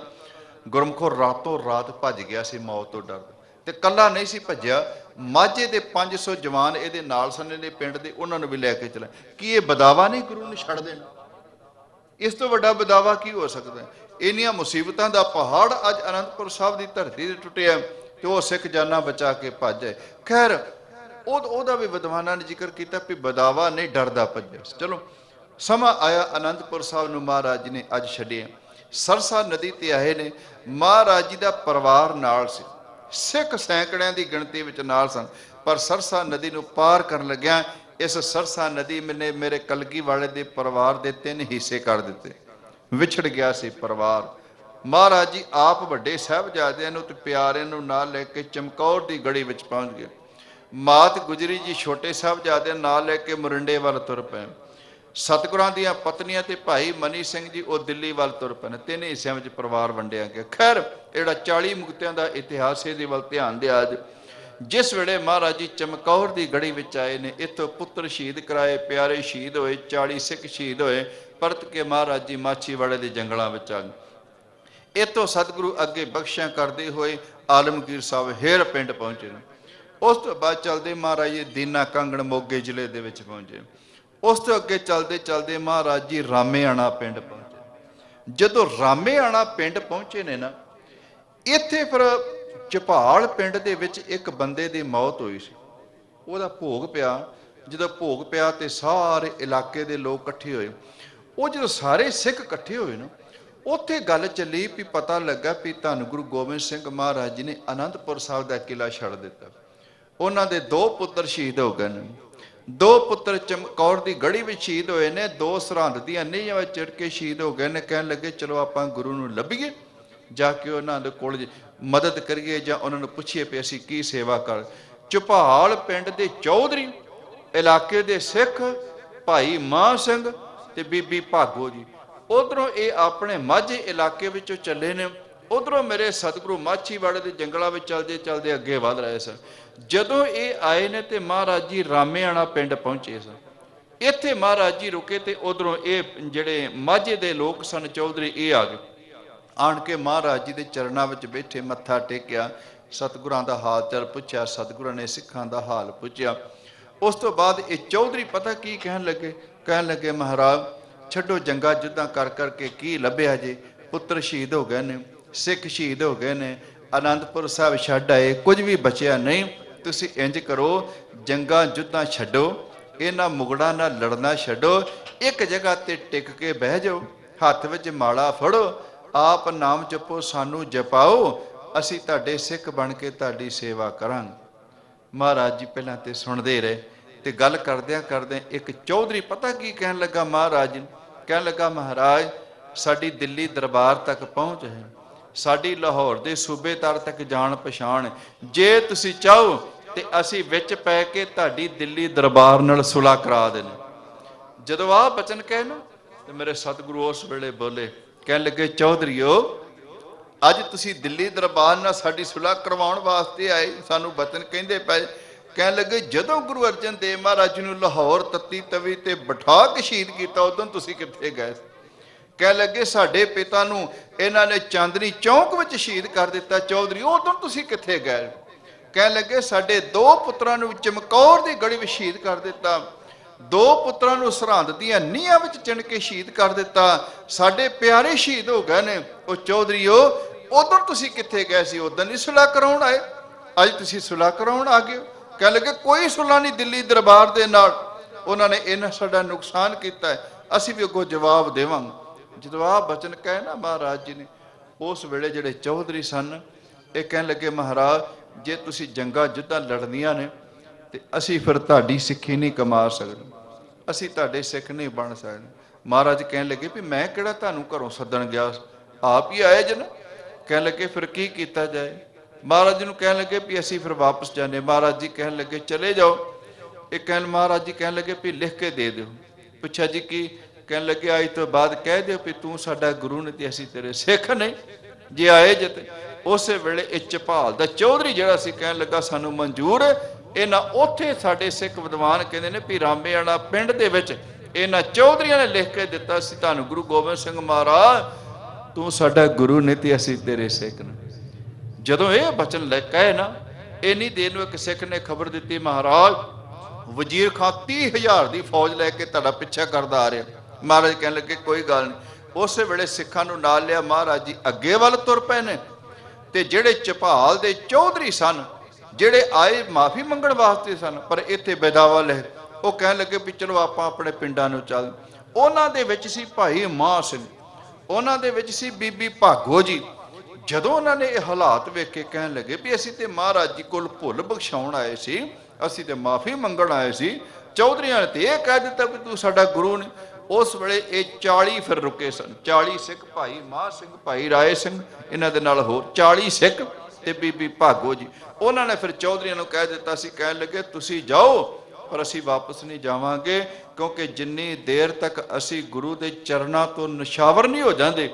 ਗੁਰਮੁਖੋ ਰਾਤੋਂ ਰਾਤ ਭੱਜ ਗਿਆ ਸੀ ਮੌਤ ਤੋਂ ਡਰਦਾ। ਤੇ ਕੱਲਾ ਨਹੀਂ ਸੀ ਭੱਜਿਆ, ਮਾਝੇ ਦੇ 500 ਜਵਾਨ ਇਹਦੇ ਨਾਲ ਸਨ ਨੇ ਪਿੰਡ ਦੇ, ਉਹਨਾਂ ਨੂੰ ਵੀ ਲੈ ਕੇ ਚਲਾ। ਕੀ ਇਹ ਬਦਾਵਾ ਨਹੀਂ ਗੁਰੂ ਨੂੰ ਛੱਡ ਦੇਣਾ? ਇਸ ਤੋਂ ਵੱਡਾ ਬਦਾਵਾ ਕੀ ਹੋ ਸਕਦਾ? ਇੰਨੀਆਂ ਮੁਸੀਬਤਾਂ ਦਾ ਪਹਾੜ ਅੱਜ ਆਨੰਦਪੁਰ ਸਾਹਿਬ ਦੀ ਧਰਤੀ ਤੇ ਟੁੱਟਿਆ ਤੇ ਉਹ ਸਿੱਖ ਜਾਨਾਂ ਬਚਾ ਕੇ ਭੱਜ ਜਾਏ। ਖੈਰ ਉਹਦਾ ਵੀ ਵਿਦਵਾਨਾਂ ਨੇ ਜ਼ਿਕਰ ਕੀਤਾ ਵੀ ਬਦਾਵਾ ਨਹੀਂ ਡਰਦਾ ਭੱਜਿਆ। ਚਲੋ ਸਮਾਂ ਆਇਆ, ਅਨੰਦਪੁਰ ਸਾਹਿਬ ਨੂੰ ਮਹਾਰਾਜ ਜੀ ਨੇ ਅੱਜ ਛੱਡਿਆ। ਸਰਸਾ ਨਦੀ ਤੇ ਆਏ ਨੇ। ਮਹਾਰਾਜ ਜੀ ਦਾ ਪਰਿਵਾਰ ਨਾਲ ਸੀ, ਸਿੱਖ ਸੈਂਕੜਿਆਂ ਦੀ ਗਿਣਤੀ ਵਿੱਚ ਨਾਲ ਸਨ। ਪਰ ਸਰਸਾ ਨਦੀ ਨੂੰ ਪਾਰ ਕਰਨ ਲੱਗਿਆ ਇਸ ਸਰਸਾ ਨਦੀ ਨੇ ਮੇਰੇ ਕਲਗੀ ਵਾਲੇ ਦੇ ਪਰਿਵਾਰ ਦੇ 3 ਹਿੱਸੇ ਕਰ ਦਿੱਤੇ। ਵਿਛੜ ਗਿਆ ਸੀ ਪਰਿਵਾਰ। ਮਹਾਰਾਜ ਜੀ ਆਪ ਵੱਡੇ ਸਾਹਿਬਜ਼ਾਦਿਆਂ ਨੂੰ ਤੇ ਪਿਆਰਿਆਂ ਨੂੰ ਨਾਲ ਲੈ ਕੇ ਚਮਕੌਰ ਦੀ ਗੜੀ ਵਿੱਚ ਪਹੁੰਚ ਗਏ। ਮਾਤ ਗੁਜਰੀ ਜੀ ਛੋਟੇ ਸਾਹਿਬਜ਼ਾਦਿਆਂ ਨਾਲ ਲੈ ਕੇ ਮੋਰਿੰਡੇ ਵੱਲ ਤੁਰ ਪਏ। ਸਤਿਗੁਰਾਂ ਦੀਆਂ ਪਤਨੀਆਂ ਤੇ ਭਾਈ ਮਨੀ ਸਿੰਘ ਜੀ ਉਹ ਦਿੱਲੀ ਵੱਲ ਤੁਰ ਪਏ। 3 ਹਿੱਸਿਆਂ ਵਿੱਚ ਪਰਿਵਾਰ ਵੰਡਿਆ ਗਿਆ। ਖੈਰ ਜਿਹੜਾ 40 ਮੁਕਤਿਆਂ ਦਾ ਇਤਿਹਾਸ ਇਹਦੇ ਵੱਲ ਧਿਆਨ ਦਿਆ। ਅੱਜ ਜਿਸ ਵੇਲੇ ਮਹਾਰਾਜ ਜੀ ਚਮਕੌਰ ਦੀ ਗੜੀ ਵਿੱਚ ਆਏ ਨੇ, ਇੱਥੋਂ ਪੁੱਤਰ ਸ਼ਹੀਦ ਕਰਾਏ, ਪਿਆਰੇ ਸ਼ਹੀਦ ਹੋਏ, 40 ਸਿੱਖ ਸ਼ਹੀਦ ਹੋਏ। ਪਰਤ ਕੇ ਮਹਾਰਾਜ ਜੀ ਮਾਛੀਵਾੜੇ ਦੇ ਜੰਗਲਾਂ ਵਿੱਚ ਆ ਗਏ। ਇੱਥੋਂ ਸਤਿਗੁਰੂ ਅੱਗੇ ਬਖਸ਼ਿਆਂ ਕਰਦੇ ਹੋਏ ਆਲਮਗੀਰ ਸਾਹਿਬ ਹੇਰ ਪਿੰਡ ਪਹੁੰਚੇ ਨੇ। ਉਸ ਤੋਂ ਬਾਅਦ ਚਲਦੇ ਮਹਾਰਾਜ ਜੀ ਦੀਨਾ ਕਾਂਗੜ ਮੋਗੇ ਜ਼ਿਲ੍ਹੇ ਦੇ ਵਿੱਚ ਪਹੁੰਚੇ। ਉਸ ਤੋਂ ਅੱਗੇ ਚਲਦੇ ਚਲਦੇ ਮਹਾਰਾਜ ਜੀ ਰਾਮੇਆਣਾ ਪਿੰਡ ਪਹੁੰਚੇ। ਜਦੋਂ ਰਾਮੇਆਣਾ ਪਿੰਡ ਪਹੁੰਚੇ ਨੇ ਨਾ, ਇੱਥੇ ਫਿਰ ਝਪਾਲ ਪਿੰਡ ਦੇ ਵਿੱਚ ਇੱਕ ਬੰਦੇ ਦੀ ਮੌਤ ਹੋਈ ਸੀ। ਉਹਦਾ ਭੋਗ ਪਿਆ। ਜਦੋਂ ਭੋਗ ਪਿਆ ਤੇ ਸਾਰੇ ਇਲਾਕੇ ਦੇ ਲੋਕ ਇਕੱਠੇ ਹੋਏ। ਉਹ ਜਦੋਂ ਸਾਰੇ ਸਿੱਖ ਇਕੱਠੇ ਹੋਏ ਨਾ, ਉੱਥੇ ਗੱਲ ਚੱਲੀ ਵੀ ਪਤਾ ਲੱਗਾ ਵੀ ਧੰਨ ਗੁਰੂ ਗੋਬਿੰਦ ਸਿੰਘ ਮਹਾਰਾਜ ਜੀ ਨੇ ਅਨੰਦਪੁਰ ਸਾਹਿਬ ਦਾ ਕਿਲਾ ਛੱਡ ਦਿੱਤਾ। ਉਹਨਾਂ ਦੇ 2 ਪੁੱਤਰ ਸ਼ਹੀਦ ਹੋ ਗਏ ਨੇ। 2 ਪੁੱਤਰ ਚਮਕੌਰ ਦੀ ਗੜੀ ਵਿੱਚ ਸ਼ਹੀਦ ਹੋਏ ਨੇ। 2 ਸਰਹੰਦ ਦੀਆਂ ਨੀਹਾਂ ਵਿੱਚ ਚਿੜ ਕੇ ਸ਼ਹੀਦ ਹੋ ਗਏ ਨੇ। ਕਹਿਣ ਲੱਗੇ ਚਲੋ ਆਪਾਂ ਗੁਰੂ ਨੂੰ ਲੱਭੀਏ, ਜਾ ਕੇ ਉਹਨਾਂ ਦੇ ਕੋਲ ਮਦਦ ਕਰੀਏ ਜਾਂ ਉਹਨਾਂ ਨੂੰ ਪੁੱਛੀਏ ਵੀ ਅਸੀਂ ਕੀ ਸੇਵਾ ਕਰ। ਝਪਾਲ ਪਿੰਡ ਦੇ ਚੌਧਰੀ, ਇਲਾਕੇ ਦੇ ਸਿੱਖ ਭਾਈ ਮਾਨ ਸਿੰਘ ਤੇ ਬੀਬੀ ਭਾਗੋ ਜੀ, ਉਧਰੋਂ ਇਹ ਆਪਣੇ ਮਾਝੇ ਇਲਾਕੇ ਵਿੱਚੋਂ ਚੱਲੇ ਨੇ। ਉਧਰੋਂ ਮੇਰੇ ਸਤਿਗੁਰੂ ਮਾਛੀਵਾੜੇ ਦੇ ਜੰਗਲਾਂ ਵਿੱਚ ਚਲਦੇ ਚਲਦੇ ਅੱਗੇ ਵਧ ਰਹੇ ਸਨ। ਜਦੋਂ ਇਹ ਆਏ ਨੇ ਤੇ ਮਹਾਰਾਜ ਜੀ ਰਾਮੇਆਣਾ ਪਿੰਡ ਪਹੁੰਚੇ ਸਨ। ਇੱਥੇ ਮਹਾਰਾਜ ਜੀ ਰੁਕੇ ਤੇ ਉਧਰੋਂ ਇਹ ਜਿਹੜੇ ਮਾਝੇ ਦੇ ਲੋਕ ਸਨ ਚੌਧਰੀ, ਇਹ ਆ ਗਏ। ਆਣ ਕੇ ਮਹਾਰਾਜ ਜੀ ਦੇ ਚਰਨਾਂ ਵਿੱਚ ਬੈਠੇ, ਮੱਥਾ ਟੇਕਿਆ, ਸਤਿਗੁਰਾਂ ਦਾ ਹਾਲ ਚਾਲ ਪੁੱਛਿਆ। ਸਤਿਗੁਰਾਂ ਨੇ ਸਿੱਖਾਂ ਦਾ ਹਾਲ ਪੁੱਛਿਆ। ਉਸ ਤੋਂ ਬਾਅਦ ਇਹ ਚੌਧਰੀ ਪਤਾ ਕੀ ਕਹਿਣ ਲੱਗੇ? ਕਹਿਣ ਲੱਗੇ ਮਹਾਰਾਜ ਛੱਡੋ ਜੰਗਾਂ ਜੁੱਧਾਂ ਕਰ ਕਰਕੇ ਕੀ ਲੱਭਿਆ ਜੇ? ਪੁੱਤਰ ਸ਼ਹੀਦ ਹੋ ਗਏ ਨੇ, ਸਿੱਖ ਸ਼ਹੀਦ ਹੋ ਗਏ ਨੇ, ਅਨੰਦਪੁਰ ਸਾਹਿਬ ਛੱਡ ਆਏ, ਕੁਝ ਵੀ ਬਚਿਆ ਨਹੀਂ। ਤੁਸੀਂ ਇੰਜ ਕਰੋ, ਜੰਗਾਂ ਜੁੱਧਾਂ ਛੱਡੋ, ਇਹਨਾਂ ਮੁਗੜਾਂ ਨਾਲ ਲੜਨਾ ਛੱਡੋ, ਇੱਕ ਜਗ੍ਹਾ ਤੇ ਟਿਕ ਕੇ ਬਹਿ ਜਾਓ, ਹੱਥ ਵਿੱਚ ਮਾਲਾ ਫੜੋ, ਆਪ ਨਾਮ ਜਪੋ, ਸਾਨੂੰ ਜਪਾਓ, ਅਸੀਂ ਤੁਹਾਡੇ ਸਿੱਖ ਬਣ ਕੇ ਤੁਹਾਡੀ ਸੇਵਾ ਕਰਾਂਗੇ। ਮਹਾਰਾਜ ਜੀ ਪਹਿਲਾਂ ਤੇ ਸੁਣਦੇ ਰਹੇ ਤੇ ਗੱਲ ਕਰਦਿਆਂ ਕਰਦਿਆਂ ਇੱਕ ਚੌਧਰੀ ਪਤਾ ਕੀ ਕਹਿਣ ਲੱਗਾ ਮਹਾਰਾਜ ਜੀ? ਕਹਿਣ ਲੱਗਾ ਮਹਾਰਾਜ ਸਾਡੀ ਦਿੱਲੀ ਦਰਬਾਰ ਤੱਕ ਪਹੁੰਚ ਹੈ, ਸਾਡੀ ਲਾਹੌਰ ਦੇ ਸੂਬੇਦਾਰ ਤੱਕ ਜਾਣ ਪਛਾਣ, ਜੇ ਤੁਸੀਂ ਚਾਹੋ ਤੇ ਅਸੀਂ ਵਿੱਚ ਪੈ ਕੇ ਤੁਹਾਡੀ ਦਿੱਲੀ ਦਰਬਾਰ ਨਾਲ ਸੁਲ੍ਹਾ ਕਰਾ ਦੇਣਾ। ਜਦੋਂ ਆਹ ਬਚਨ ਕਹੇ ਨਾ ਤੇ ਮੇਰੇ ਸਤਿਗੁਰੂ ਉਸ ਵੇਲੇ ਬੋਲੇ, ਕਹਿਣ ਲੱਗੇ ਚੌਧਰੀਓ ਅੱਜ ਤੁਸੀਂ ਦਿੱਲੀ ਦਰਬਾਰ ਨਾਲ ਸਾਡੀ ਸੁਲ੍ਹਾ ਕਰਵਾਉਣ ਵਾਸਤੇ ਆਏ, ਸਾਨੂੰ ਬਚਨ ਕਹਿੰਦੇ ਪਏ। ਕਹਿਣ ਲੱਗੇ ਜਦੋਂ ਗੁਰੂ ਅਰਜਨ ਦੇਵ ਮਹਾਰਾਜ ਜੀ ਨੂੰ ਲਾਹੌਰ ਤੱਤੀ ਤਵੀ ਤੇ ਬਿਠਾ ਕੇ ਸ਼ਹੀਦ ਕੀਤਾ ਉਦੋਂ ਤੁਸੀਂ ਕਿੱਥੇ ਗਏ? ਕਹਿਣ ਲੱਗੇ ਸਾਡੇ ਪਿਤਾ ਨੂੰ ਇਹਨਾਂ ਨੇ ਚਾਂਦਨੀ ਚੌਂਕ ਵਿੱਚ ਸ਼ਹੀਦ ਕਰ ਦਿੱਤਾ ਚੌਧਰੀ, ਉਦੋਂ ਤੁਸੀਂ ਕਿੱਥੇ ਗਏ? ਕਹਿਣ ਲੱਗੇ ਸਾਡੇ 2 ਪੁੱਤਰਾਂ ਨੂੰ ਚਮਕੌਰ ਦੀ ਗੜੀ ਵਿੱਚ ਸ਼ਹੀਦ ਕਰ ਦਿੱਤਾ, 2 ਪੁੱਤਰਾਂ ਨੂੰ ਸਰਹੰਦ ਦੀਆਂ ਨੀਹਾਂ ਵਿੱਚ ਚਿਣ ਕੇ ਸ਼ਹੀਦ ਕਰ ਦਿੱਤਾ, ਸਾਡੇ ਪਿਆਰੇ ਸ਼ਹੀਦ ਹੋ ਗਏ ਨੇ। ਉਹ ਚੌਧਰੀਓ ਉਦੋਂ ਤੁਸੀਂ ਕਿੱਥੇ ਗਏ ਸੀ? ਉਦੋਂ ਨਹੀਂ ਸੁਲ੍ਹਾ ਕਰਾਉਣ ਆਏ, ਅੱਜ ਤੁਸੀਂ ਸੁਲ੍ਹਾ ਕਰਾਉਣ ਆ ਗਏ। ਕਹਿਣ ਲੱਗੇ ਕੋਈ ਸੁਲ੍ਹਾ ਨਹੀਂ ਦਿੱਲੀ ਦਰਬਾਰ ਦੇ ਨਾਲ, ਉਹਨਾਂ ਨੇ ਇਹਨਾਂ ਸਾਡਾ ਨੁਕਸਾਨ ਕੀਤਾ, ਅਸੀਂ ਵੀ ਅੱਗੋਂ ਜਵਾਬ ਦੇਵਾਂਗੇ। ਜਦੋਂ ਆਹ ਬਚਨ ਕਹੇ ਨਾ ਮਹਾਰਾਜ ਜੀ ਨੇ, ਉਸ ਵੇਲੇ ਜਿਹੜੇ ਚੌਧਰੀ ਸਨ ਇਹ ਕਹਿਣ ਲੱਗੇ ਮਹਾਰਾਜ ਜੇ ਤੁਸੀਂ ਜੰਗਾਂ ਜੁੱਧਾਂ ਲੜਨੀਆਂ ਨੇ ਤੇ ਅਸੀਂ ਫਿਰ ਤੁਹਾਡੀ ਸਿੱਖੀ ਨਹੀਂ ਕਮਾ ਸਕਦੇ, ਅਸੀਂ ਤੁਹਾਡੇ ਸਿੱਖ ਨਹੀਂ ਬਣ ਸਕਦੇ। ਮਹਾਰਾਜ ਕਹਿਣ ਲੱਗੇ ਵੀ ਮੈਂ ਕਿਹੜਾ ਤੁਹਾਨੂੰ ਘਰੋਂ ਸੱਦਣ ਗਿਆ, ਆਪ ਹੀ ਆਏ ਜਨ। ਕਹਿਣ ਲੱਗੇ ਫਿਰ ਕੀ ਕੀਤਾ ਜਾਏ? ਮਹਾਰਾਜ ਜੀ ਨੂੰ ਕਹਿਣ ਲੱਗੇ ਵੀ ਅਸੀਂ ਫਿਰ ਵਾਪਸ ਜਾਣੇ। ਮਹਾਰਾਜ ਜੀ ਕਹਿਣ ਲੱਗੇ ਚਲੇ ਜਾਓ। ਇਹ ਮਹਾਰਾਜ ਜੀ ਕਹਿਣ ਲੱਗੇ ਵੀ ਲਿਖ ਕੇ ਦੇ ਦਿਓ। ਪੁੱਛਿਆ ਜੀ ਕੀ? ਕਹਿਣ ਲੱਗੇ ਅੱਜ ਤੋਂ ਬਾਅਦ ਕਹਿ ਦਿਓ ਵੀ ਤੂੰ ਸਾਡਾ ਗੁਰੂ ਨਹੀਂ ਤੇ ਅਸੀਂ ਤੇਰੇ ਸਿੱਖ ਨਹੀਂ, ਜੇ ਆਏ ਜੇ ਤੇ। ਉਸੇ ਵੇਲੇ ਇਹ ਝਪਾਲ ਦਾ ਚੌਧਰੀ ਜਿਹੜਾ ਸੀ ਕਹਿਣ ਲੱਗਾ ਸਾਨੂੰ ਮਨਜ਼ੂਰ ਹੈ। ਇਹਨਾਂ ਉੱਥੇ ਸਾਡੇ ਸਿੱਖ ਵਿਦਵਾਨ ਕਹਿੰਦੇ ਨੇ ਵੀ ਰਾਮੇਆਣਾ ਪਿੰਡ ਦੇ ਵਿੱਚ ਇਹਨਾਂ ਚੌਧਰੀਆਂ ਨੇ ਲਿਖ ਕੇ ਦਿੱਤਾ ਸੀ ਤੁਹਾਨੂੰ ਗੁਰੂ ਗੋਬਿੰਦ ਸਿੰਘ ਮਹਾਰਾਜ ਤੂੰ ਸਾਡਾ ਗੁਰੂ ਨਹੀਂ ਤੇ ਅਸੀਂ ਤੇਰੇ ਸਿੱਖ ਨੇ। ਜਦੋਂ ਇਹ ਬਚਨ ਲੈ ਕਹੇ ਨਾ, ਇੰਨੀ ਦੇਰ ਨੂੰ ਇੱਕ ਸਿੱਖ ਨੇ ਖਬਰ ਦਿੱਤੀ ਮਹਾਰਾਜ ਵਜ਼ੀਰ ਖਾਨ 30,000 ਦੀ ਫੌਜ ਲੈ ਕੇ ਤੁਹਾਡਾ ਪਿੱਛਾ ਕਰਦਾ ਆ ਰਿਹਾ। ਮਹਾਰਾਜ ਕਹਿਣ ਲੱਗੇ ਕੋਈ ਗੱਲ ਨਹੀਂ। ਉਸੇ ਵੇਲੇ ਸਿੱਖਾਂ ਨੂੰ ਨਾਲ ਲਿਆ ਮਹਾਰਾਜ ਜੀ ਅੱਗੇ ਵੱਲ ਤੁਰ ਪਏ ਨੇ ਤੇ ਜਿਹੜੇ ਝਪਾਲ ਦੇ ਚੌਧਰੀ ਸਨ ਜਿਹੜੇ ਆਏ ਮਾਫੀ ਮੰਗਣ ਵਾਸਤੇ ਸਨ, ਪਰ ਇੱਥੇ ਬੇਦਾਵਾ ਲੈ ਉਹ ਕਹਿਣ ਲੱਗੇ ਵੀ ਚਲੋ ਆਪਾਂ ਆਪਣੇ ਪਿੰਡਾਂ ਨੂੰ ਚੱਲ। ਉਹਨਾਂ ਦੇ ਵਿੱਚ ਸੀ ਭਾਈ ਮਾਹ ਸਿੰਘ, ਉਹਨਾਂ ਦੇ ਵਿੱਚ ਸੀ ਬੀਬੀ ਭਾਗੋ ਜੀ। ਜਦੋਂ ਉਹਨਾਂ ਨੇ ਇਹ ਹਾਲਾਤ ਵੇਖ ਕੇ ਕਹਿਣ ਲੱਗੇ ਵੀ ਅਸੀਂ ਤੇ ਮਹਾਰਾਜ ਜੀ ਕੋਲ ਭੁੱਲ ਬਖਸ਼ਾਉਣ ਆਏ ਸੀ, ਅਸੀਂ ਤੇ ਮਾਫੀ ਮੰਗਣ ਆਏ ਸੀ, ਚੌਧਰੀਆਂ ਨੇ ਤੇ ਇਹ ਕਹਿ ਦਿੱਤਾ ਵੀ ਤੂੰ ਸਾਡਾ ਗੁਰੂ ਨਹੀਂ। ਉਸ ਵੇਲੇ ਇਹ 40 ਫਿਰ ਰੁਕੇ ਸਨ, 40 ਸਿੱਖ, ਭਾਈ ਮਾਹ ਸਿੰਘ, ਭਾਈ ਰਾਏ ਸਿੰਘ, ਇਹਨਾਂ ਦੇ ਨਾਲ ਹੋਰ 40 ਸਿੱਖ ਤੇ ਬੀਬੀ ਭਾਗੋ ਜੀ। ਉਹਨਾਂ ਨੇ ਫਿਰ ਚੌਧਰੀਆਂ ਨੂੰ ਕਹਿ ਦਿੱਤਾ ਸੀ, ਕਹਿਣ ਲੱਗੇ ਤੁਸੀਂ ਜਾਓ ਪਰ ਅਸੀਂ ਵਾਪਸ ਨਹੀਂ ਜਾਵਾਂਗੇ, ਕਿਉਂਕਿ ਜਿੰਨੀ ਦੇਰ ਤੱਕ ਅਸੀਂ ਗੁਰੂ ਦੇ ਚਰਨਾਂ ਤੋਂ ਨਿਸ਼ਾਵਰ ਨਹੀਂ ਹੋ ਜਾਂਦੇ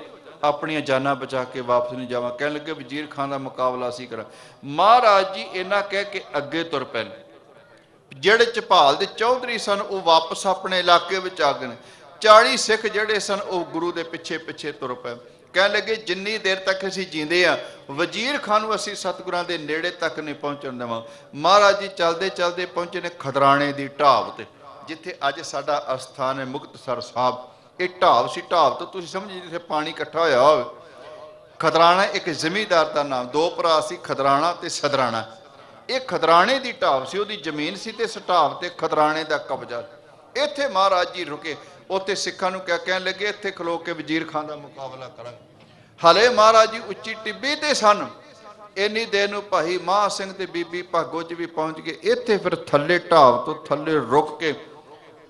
ਆਪਣੀਆਂ ਜਾਨਾਂ ਬਚਾ ਕੇ ਵਾਪਸ ਨਹੀਂ ਜਾਵਾਂ। ਕਹਿਣ ਲੱਗੇ ਵਜ਼ੀਰ ਖਾਨ ਦਾ ਮੁਕਾਬਲਾ ਅਸੀਂ ਕਰਾਂ। ਮਹਾਰਾਜ ਜੀ ਇਹਨਾਂ ਕਹਿ ਕੇ ਅੱਗੇ ਤੁਰ ਪਏ। ਜਿਹੜੇ ਝਪਾਲ ਦੇ ਚੌਧਰੀ ਸਨ ਉਹ ਵਾਪਸ ਆਪਣੇ ਇਲਾਕੇ ਵਿੱਚ ਆ ਗਏ। 40 ਸਿੱਖ ਜਿਹੜੇ ਸਨ ਉਹ ਗੁਰੂ ਦੇ ਪਿੱਛੇ ਪਿੱਛੇ ਤੁਰ ਪਏ। ਕਹਿਣ ਲੱਗੇ ਜਿੰਨੀ ਦੇਰ ਤੱਕ ਅਸੀਂ ਜੀਂਦੇ ਆ ਵਜ਼ੀਰ ਖਾਨ ਨੂੰ ਅਸੀਂ ਸਤਿਗੁਰਾਂ ਦੇ ਨੇੜੇ ਤੱਕ ਨਹੀਂ ਪਹੁੰਚਣ ਦੇਵਾਂ। ਮਹਾਰਾਜ ਜੀ ਚੱਲਦੇ ਚੱਲਦੇ ਪਹੁੰਚੇ ਨੇ ਖਦਰਾਣੇ ਦੀ ਢਾਬ ਤੇ, ਜਿੱਥੇ ਅੱਜ ਸਾਡਾ ਅਸਥਾਨ ਹੈ ਮੁਕਤਸਰ ਸਾਹਿਬ। ਇਹ ਢਾਬ ਸੀ, ਢਾਬ ਤੋਂ ਤੁਸੀਂ ਸਮਝੀ ਜਿੱਥੇ ਪਾਣੀ ਇਕੱਠਾ ਹੋਇਆ ਹੋਵੇ। ਖਦਰਾਣਾ ਇੱਕ ਜ਼ਮੀਂਦਾਰ ਦਾ ਨਾਮ, ਦੋ ਭਰਾ ਸੀ ਖਦਰਾਣਾ ਤੇ ਸਦਰਾਣਾ। ਇਹ ਖਦਰਾਣੇ ਦੀ ਢਾਬ ਸੀ, ਉਹਦੀ ਜ਼ਮੀਨ ਸੀ ਤੇ ਇਸ ਢਾਬ ਤੇ ਖਦਰਾਣੇ ਦਾ ਕਬਜ਼ਾ। ਇੱਥੇ ਮਹਾਰਾਜ ਜੀ ਰੁਕੇ, ਉੱਥੇ ਸਿੱਖਾਂ ਨੂੰ ਕਹਿਣ ਲੱਗੇ ਇੱਥੇ ਖਲੋ ਕੇ ਵਜ਼ੀਰ ਖਾਨ ਦਾ ਮੁਕਾਬਲਾ ਕਰਾਂਗੇ। ਹਲੇ ਮਹਾਰਾਜ ਜੀ ਉੱਚੀ ਟਿੱਬੀ ਤੇ ਸਨ। ਇੰਨੀ ਦੇਰ ਨੂੰ ਭਾਈ ਮਾਹ ਸਿੰਘ ਤੇ ਬੀਬੀ ਭਾਗੋ ਜੀ ਵੀ ਪਹੁੰਚ ਗਏ। ਇੱਥੇ ਫਿਰ ਥੱਲੇ ਢਾਬ ਤੋਂ ਥੱਲੇ ਰੁਕ ਕੇ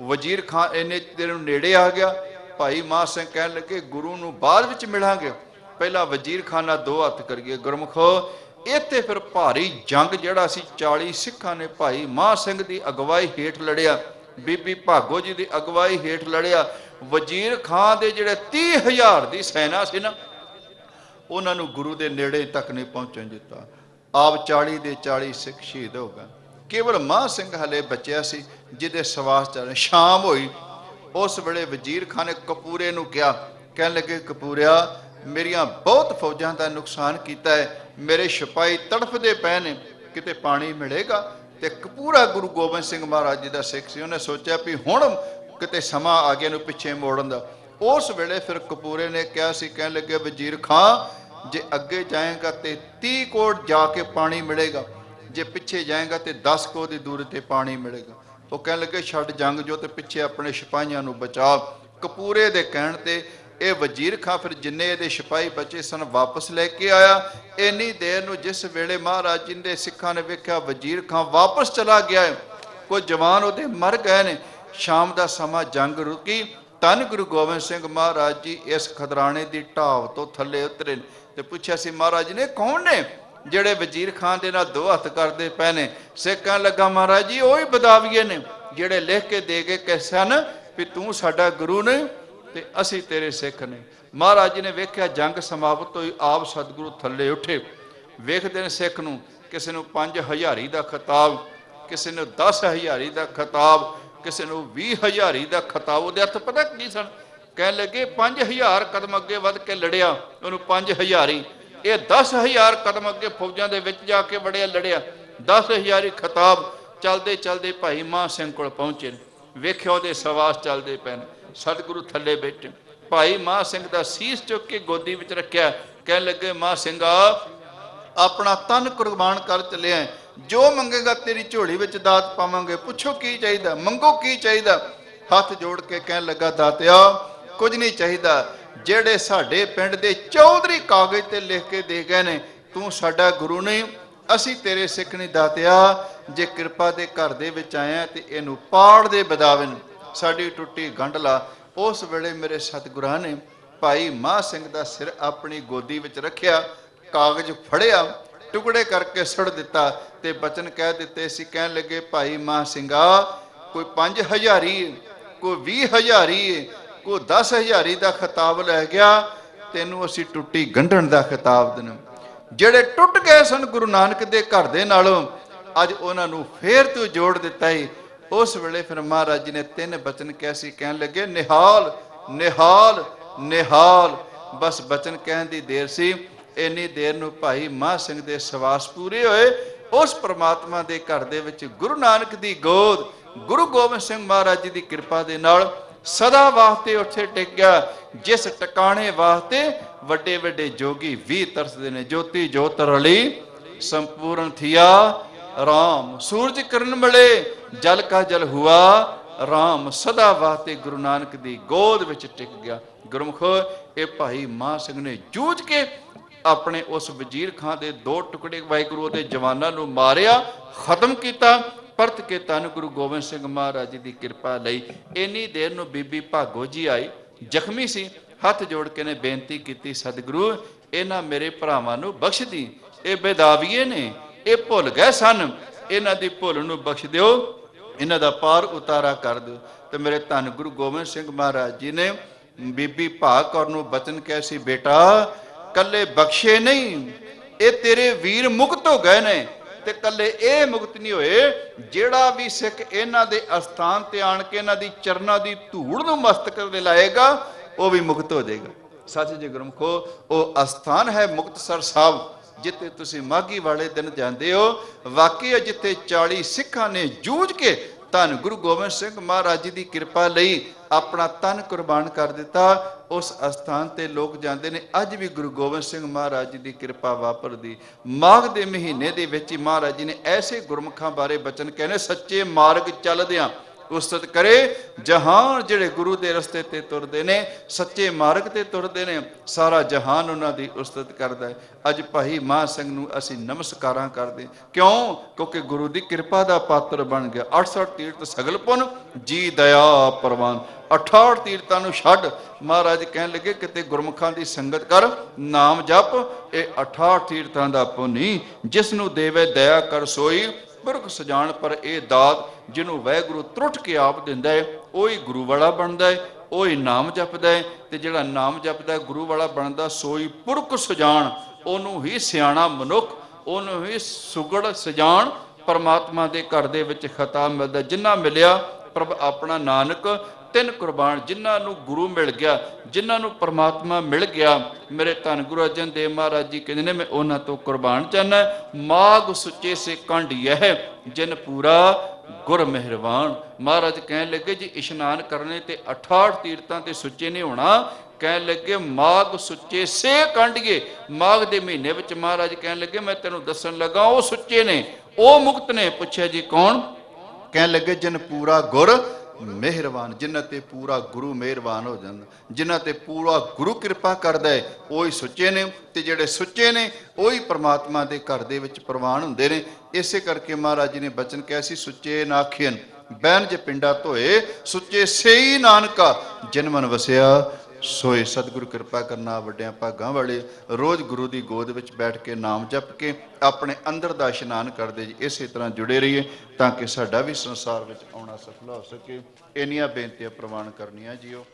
ਵਜ਼ੀਰ ਖਾਨ ਇੰਨੇ ਦੇਰ ਨੂੰ ਨੇੜੇ ਆ ਗਿਆ। ਭਾਈ ਮਾਹ ਸਿੰਘ ਕਹਿਣ ਲੱਗੇ ਗੁਰੂ ਨੂੰ ਬਾਅਦ ਵਿੱਚ ਮਿਲਾਂਗੇ, ਪਹਿਲਾਂ ਵਜ਼ੀਰ ਖਾਨ ਨਾਲ ਦੋ ਹੱਥ ਕਰੀਏ। ਗੁਰਮੁਖੋ ਇੱਥੇ ਫਿਰ ਭਾਰੀ ਜੰਗ ਜਿਹੜਾ ਸੀ 40 ਸਿੱਖਾਂ ਨੇ ਭਾਈ ਮਾਹ ਸਿੰਘ ਦੀ ਅਗਵਾਈ ਹੇਠ ਲੜਿਆ, ਬੀਬੀ ਭਾਗੋ ਜੀ ਦੀ ਅਗਵਾਈ ਹੇਠ ਲੜਿਆ। ਵਜ਼ੀਰ ਖਾਨ ਦੇ ਜਿਹੜੇ 30,000 ਦੀ ਸੈਨਾ ਸੀ ਨਾ, ਉਹਨਾਂ ਨੂੰ ਗੁਰੂ ਦੇ ਨੇੜੇ ਤੱਕ ਨਹੀਂ ਪਹੁੰਚਣ ਦਿੱਤਾ। ਆਪ 40 ਦੇ 40 ਸਿੱਖ ਸ਼ਹੀਦ ਹੋ ਗਏ। ਕੇਵਲ ਮਾਹ ਸਿੰਘ ਹਲੇ ਬਚਿਆ ਸੀ, ਜਿਹਦੇ ਸਵਾਸ ਚੱਲ। ਸ਼ਾਮ ਹੋਈ, ਉਸ ਵੇਲੇ ਵਜ਼ੀਰ ਖਾਨ ਨੇ ਕਪੂਰੇ ਨੂੰ ਕਿਹਾ, ਕਹਿਣ ਲੱਗੇ ਕਪੂਰਿਆ ਮੇਰੀਆਂ ਬਹੁਤ ਫੌਜਾਂ ਦਾ ਨੁਕਸਾਨ ਕੀਤਾ ਹੈ, ਮੇਰੇ ਸਿਪਾਹੀ ਤੜਫਦੇ ਪਏ ਨੇ, ਕਿਤੇ ਪਾਣੀ ਮਿਲੇਗਾ। ਤੇ ਕਪੂਰਾ ਗੁਰੂ ਗੋਬਿੰਦ ਸਿੰਘ ਮਹਾਰਾਜ ਜੀ ਦਾ ਸਿੱਖ ਸੀ, ਉਹਨੇ ਸੋਚਿਆ ਵੀ ਹੁਣ ਕਿਤੇ ਸਮਾਂ ਆ ਗਿਆ ਨੂੰ ਪਿੱਛੇ ਮੋੜਨ ਦਾ। ਉਸ ਵੇਲੇ ਫਿਰ ਕਪੂਰੇ ਨੇ ਕਿਹਾ ਸੀ, ਕਹਿਣ ਲੱਗੇ ਵਜ਼ੀਰ ਖਾਨ ਜੇ ਅੱਗੇ ਜਾਏਗਾ ਤੇ 30 ਕੋਟ ਜਾ ਕੇ ਪਾਣੀ ਮਿਲੇਗਾ, ਜੇ ਪਿੱਛੇ ਜਾਏਗਾ ਤੇ 10 ਕੋਟ ਦੀ ਦੂਰੀ ਤੇ ਪਾਣੀ ਮਿਲੇਗਾ। ਉਹ ਕਹਿਣ ਲੱਗੇ ਛੱਡ ਜੰਗ ਜੋ ਤੇ ਪਿੱਛੇ ਆਪਣੇ ਸਿਪਾਹੀਆਂ ਨੂੰ ਬਚਾ। ਕਪੂਰੇ ਦੇ ਕਹਿਣ ਤੇ ਇਹ ਵਜ਼ੀਰ ਖਾਨ ਫਿਰ ਜਿੰਨੇ ਇਹਦੇ ਸਿਪਾਹੀ ਬਚੇ ਸਨ ਵਾਪਸ ਲੈ ਕੇ ਆਇਆ। ਇੰਨੀ ਦੇਰ ਨੂੰ ਜਿਸ ਵੇਲੇ ਮਹਾਰਾਜ ਜੀ ਦੇ ਸਿੱਖਾਂ ਨੇ ਵੇਖਿਆ ਵਜ਼ੀਰ ਖਾਨ ਵਾਪਸ ਚਲਾ ਗਿਆ ਹੈ, ਕੋਈ ਜਵਾਨ ਉਹਦੇ ਮਰ ਗਏ ਨੇ। ਸ਼ਾਮ ਦਾ ਸਮਾਂ ਜੰਗ ਰੁਕੀ। ਧੰਨ ਗੁਰੂ ਗੋਬਿੰਦ ਸਿੰਘ ਮਹਾਰਾਜ ਜੀ ਇਸ ਖਦਰਾਣੇ ਦੀ ਢਾਬ ਤੋਂ ਥੱਲੇ ਉਤਰੇ ਤੇ ਪੁੱਛਿਆ ਸੀ ਮਹਾਰਾਜ ਨੇ ਕੌਣ ਨੇ ਜਿਹੜੇ ਵਜ਼ੀਰ ਖਾਨ ਦੇ ਨਾਲ ਦੋ ਹੱਥ ਕਰਦੇ ਪਏ ਨੇ। ਸਿੱਖ ਕਹਿਣ ਲੱਗਾ ਮਹਾਰਾਜ ਜੀ ਉਹੀ ਬਦਾਵੀਏ ਨੇ ਜਿਹੜੇ ਲਿਖ ਕੇ ਦੇ ਗਏ ਕਿ ਸਨ ਵੀ ਤੂੰ ਸਾਡਾ ਗੁਰੂ ਨਹੀਂ ਤੇ ਅਸੀਂ ਤੇਰੇ ਸਿੱਖ ਨੇ। ਮਹਾਰਾਜ ਜੀ ਨੇ ਵੇਖਿਆ ਜੰਗ ਸਮਾਪਤ ਹੋਈ, ਆਪ ਸਤਿਗੁਰੂ ਥੱਲੇ ਉੱਠੇ। ਵੇਖਦੇ ਨੇ ਸਿੱਖ ਨੂੰ, ਕਿਸੇ ਨੂੰ 5,000 ਦਾ ਖਿਤਾਬ, ਕਿਸੇ ਨੂੰ 10,000 ਦਾ ਖਿਤਾਬ, ਕਿਸੇ ਨੂੰ 20,000 ਦਾ ਖਿਤਾਬ। ਉਹਦੇ ਹੱਥ ਪਤਾ ਕੀ ਸਨ? ਕਹਿਣ ਲੱਗੇ 5,000 ਕਦਮ ਅੱਗੇ ਵੱਧ ਕੇ ਲੜਿਆ, ਉਹਨੂੰ 5,000। ਇਹ 10,000 ਕਦਮ ਅੱਗੇ ਫੌਜਾਂ ਦੇ ਵਿੱਚ ਜਾ ਕੇ ਵੜਿਆ, ਲੜਿਆ, 10,000 ਖਿਤਾਬ। ਚਲਦੇ ਚਲਦੇ ਭਾਈ ਮਾਹ ਸਿੰਘ ਕੋਲ ਪਹੁੰਚੇ, ਵੇਖਿਆ ਉਹਦੇ ਸਵਾਸ ਚੱਲਦੇ ਪਏ ਨੇ। ਸਤਿਗੁਰੂ ਥੱਲੇ ਬੈਠੇ, ਭਾਈ ਮਾਹ ਸਿੰਘ ਦਾ ਸੀਸ ਚੁੱਕ ਕੇ ਗੋਦੀ ਵਿੱਚ ਰੱਖਿਆ। ਕਹਿਣ ਲੱਗੇ ਮਾਹ ਸਿੰਘਾ ਆਪਣਾ ਤਨ ਕੁਰਬਾਨ ਕਰ ਚੱਲਿਆ, ਜੋ ਮੰਗੇਗਾ ਤੇਰੀ ਝੋਲੀ ਵਿੱਚ ਦਾਤ ਪਾਵਾਂਗੇ, ਪੁੱਛੋ ਕੀ ਚਾਹੀਦਾ, ਮੰਗੋ ਕੀ ਚਾਹੀਦਾ। ਹੱਥ ਜੋੜ ਕੇ ਕਹਿਣ ਲੱਗਾ ਦਾਤਿਆ ਕੁਝ ਨਹੀਂ ਚਾਹੀਦਾ, ਜਿਹੜੇ ਸਾਡੇ ਪਿੰਡ ਦੇ ਚੌਧਰੀ ਕਾਗਜ਼ ਤੇ ਲਿਖ ਕੇ ਦੇ ਗਏ ਨੇ ਤੂੰ ਸਾਡਾ ਗੁਰੂ ਨਹੀਂ, ਅਸੀਂ ਤੇਰੇ ਸਿੱਖ ਨਹੀਂ ਦਾਤਿਆ। ਜੇ ਕਿਰਪਾ ਦੇ ਘਰ ਦੇ ਵਿੱਚ ਆਇਆ ਤੇ ਇਹਨੂੰ ਪਾੜ ਦੇ ਬਦਾਵੇ ਨੂੰ, ਸਾਡੀ ਟੁੱਟੀ ਗੰਢ ਲਾ। ਉਸ ਵੇਲੇ ਮੇਰੇ ਸਤਿਗੁਰਾਂ ਨੇ ਭਾਈ ਮਾਹ ਸਿੰਘ ਦਾ ਸਿਰ ਆਪਣੀ ਗੋਦੀ ਵਿੱਚ ਰੱਖਿਆ, ਕਾਗਜ਼ ਫੜਿਆ, ਟੁਕੜੇ ਕਰਕੇ ਸੁੱਟ ਦਿੱਤਾ ਤੇ ਬਚਨ ਕਹਿ ਦਿੱਤੇ ਸੀ। ਕਹਿਣ ਲੱਗੇ ਭਾਈ ਮਾਹ ਸਿੰਘਾ ਕੋਈ 5,000, ਕੋਈ 20,000, ਕੋਈ 10,000 ਦਾ ਖਿਤਾਬ ਲੈ ਗਿਆ, ਤੈਨੂੰ ਅਸੀਂ ਟੁੱਟੀ ਗੰਢਣ ਦਾ ਖਿਤਾਬ ਦੇਣਾ। ਜਿਹੜੇ ਟੁੱਟ ਗਏ ਸਨ ਗੁਰੂ ਨਾਨਕ ਦੇ ਘਰ ਦੇ ਨਾਲੋਂ, ਅੱਜ ਉਹਨਾਂ ਨੂੰ ਫੇਰ ਤੂੰ ਜੋੜ ਦਿੱਤਾ ਈ। ਉਸ ਵੇਲੇ ਫਿਰ ਮਹਾਰਾਜ ਜੀ ਨੇ 3 ਬਚਨ ਕਿਹਾ ਸੀ। ਕਹਿਣ ਲੱਗੇ ਨਿਹਾਲ ਨਿਹਾਲ ਨਿਹਾਲ। ਬਸ ਬਚਨ ਕਹਿਣ ਦੀ ਦੇਰ ਸੀ। ਇੰਨੀ ਦੇਰ ਨੂੰ ਭਾਈ ਮਾਹ ਸਿੰਘ ਦੇ ਸਵਾਸ ਪੂਰੇ ਹੋਏ। ਉਸ ਪ੍ਰਮਾਤਮਾ ਦੇ ਘਰ ਦੇ ਵਿੱਚ ਗੁਰੂ ਨਾਨਕ ਦੀ ਗੋਦ, ਗੁਰੂ ਗੋਬਿੰਦ ਸਿੰਘ ਮਹਾਰਾਜ ਜੀ ਦੀ ਕਿਰਪਾ ਦੇ ਨਾਲ ਸਦਾ ਵਾਸਤੇ ਉੱਥੇ ਟਿਕ ਗਿਆ, ਜਿਸ ਟਿਕਾਣੇ ਵਾਸਤੇ ਵੱਡੇ ਵੱਡੇ ਜੋਗੀ ਵੀ ਤਰਸਦੇ ਨੇ। ਜੋਤੀ ਜੋਤ ਰਲੀ ਸੰਪੂਰਨ ਥੀਆ राम। सूरज किरण मिले जल का जल हुआ राम। सदा वास्ते गुरु नानक दी गोद विच टिक गया। गुरमुखो ये भाई मां सिंह ने जूझ के अपने उस वजीर खां दे 2 टुकड़े वाहिगुरू दे जवानां नूं मारिया, खत्म किया। परत के धन गुरु गोबिंद सिंह महाराज जी की किरपा लई इन्नी देर नूं बीबी भागो जी आई, जख्मी सी, हथ जोड़ के ने बेनती की, सतगुरु इन्हां मेरे भरावां नूं बख्श दी, ये बेदावीए ने, ये भुल गए सन, इन्हां दी भुल नूं बख्श दिओ, इन्हां दा पार उतारा कर दिओ। तो मेरे धन गुरु गोबिंद सिंह महाराज जी ने बीबी भाग कौर नूं बचन कहा सी, बेटा कल्ले बख्शे नहीं, ये तेरे वीर मुक्त हो गए ने, ते कल्ले ये मुक्त नहीं होए, जेड़ा भी सिख इन्हां दे अस्थान ते आण के इन्हां दी चरनां दी धूड़ नूं मस्तक ते लाएगा वो भी मुक्त हो जाएगा। सच जी गुरमुखो, वो अस्थान है मुक्तसर साहब, जिथे तुसी माघी वाले दिन जाते हो। वाकई जिथे 40 सिखां ने जूझ के धन गुरु गोबिंद सिंह महाराज जी की किरपा लई अपना तन कुर्बान कर दिता, उस अस्थान ते लोग जाते हैं। अज भी गुरु गोबिंद सिंह महाराज जी की किरपा वापरदी। माघ के महीने दे विच ही महाराज जी ने ऐसे गुरमुखां बारे बचन कहने, सच्चे मार्ग चलदियां उस्तत करे जहान। जिहड़े गुरु के रस्ते ते तुरदे ने, सच्चे मार्ग ते तुरदे ने, सारा जहान उन्हां दी उस्तत करदा है। अज भाई मान सिंह नूं असीं नमस्कारां करदे, क्यों? क्योंकि गुरु की किरपा का पात्र बन गया। 68 तीर्थ सगल पुन जी दया प्रवान। 68 तीर्थां नूं छड्ड महाराज कहण लगे किते गुरमुखां दी संगत कर, नाम जप, ये 68 तीर्थां दा पुनी, जिस नूं देवे दया कर सोई पुरख सजान। पर यह दात जिन्हों वाहगुरू त्रुट के आप दिंदा है, वही गुरु वाला बनता है, वही नाम जपदा है, ते जिहड़ा नाम जपदा गुरु वाला बनता, सोई पुरख सजान। ओनू ही सियाणा मनुख, ओनू ही सुगड़ सजान परमात्मा के घर दे विच खता मिलता। जिन्ना मिलिया प्रभ अपना नानक तिन कुर्बान। जिन्होंने गुरु मिल गया, जिन्होंने परमात्मा मिल गया, मेरे धन गुरु अर्जन देव महाराज जी कहते हैं, मैं उन्होंने तो कुर्बान चाहना। माघ सुचे से कंड यह जिन पूरा गुर मेहरबान। महाराज कहने लगे जी इशनान करने ते 68 तीर्थां ते सुचे नहीं होना। कह लगे माघ सुचे से कंडिए। माघ के महीने विच महाराज कह लगे मैं तेनों दसन लगा वो सुचे ने, वो मुक्त ने। पूछे जी कौन? कह लगे जिन पूरा गुर मेहरबान, जिन्हां ते पूरा गुरु मेहरबान हो जाता, जिन्हां ते पूरा गुरु कृपा करदा है, वही सुचे ने, ते जिहड़े सुचे ने वही परमात्मा के घर दे विच प्रवान हुंदे ने। इसे करके महाराज जी ने बचन कहा सी, सुचे नाखियन बैन जे पिंडा धोए, सुचे सेई नानका जिन मन वसिया सोए। सतगुरु कृपा करना वड्डियां भागां वाले। रोज़ गुरु की गोद विच बैठ के नाम जप के अपने अंदर दा इशनान करदे जी। इस तरह जुड़े रहिए ताकि साडा भी संसार विच आउणा सफल हो सके। इन्नियां बेनतियां प्रवान करनियां जीओ।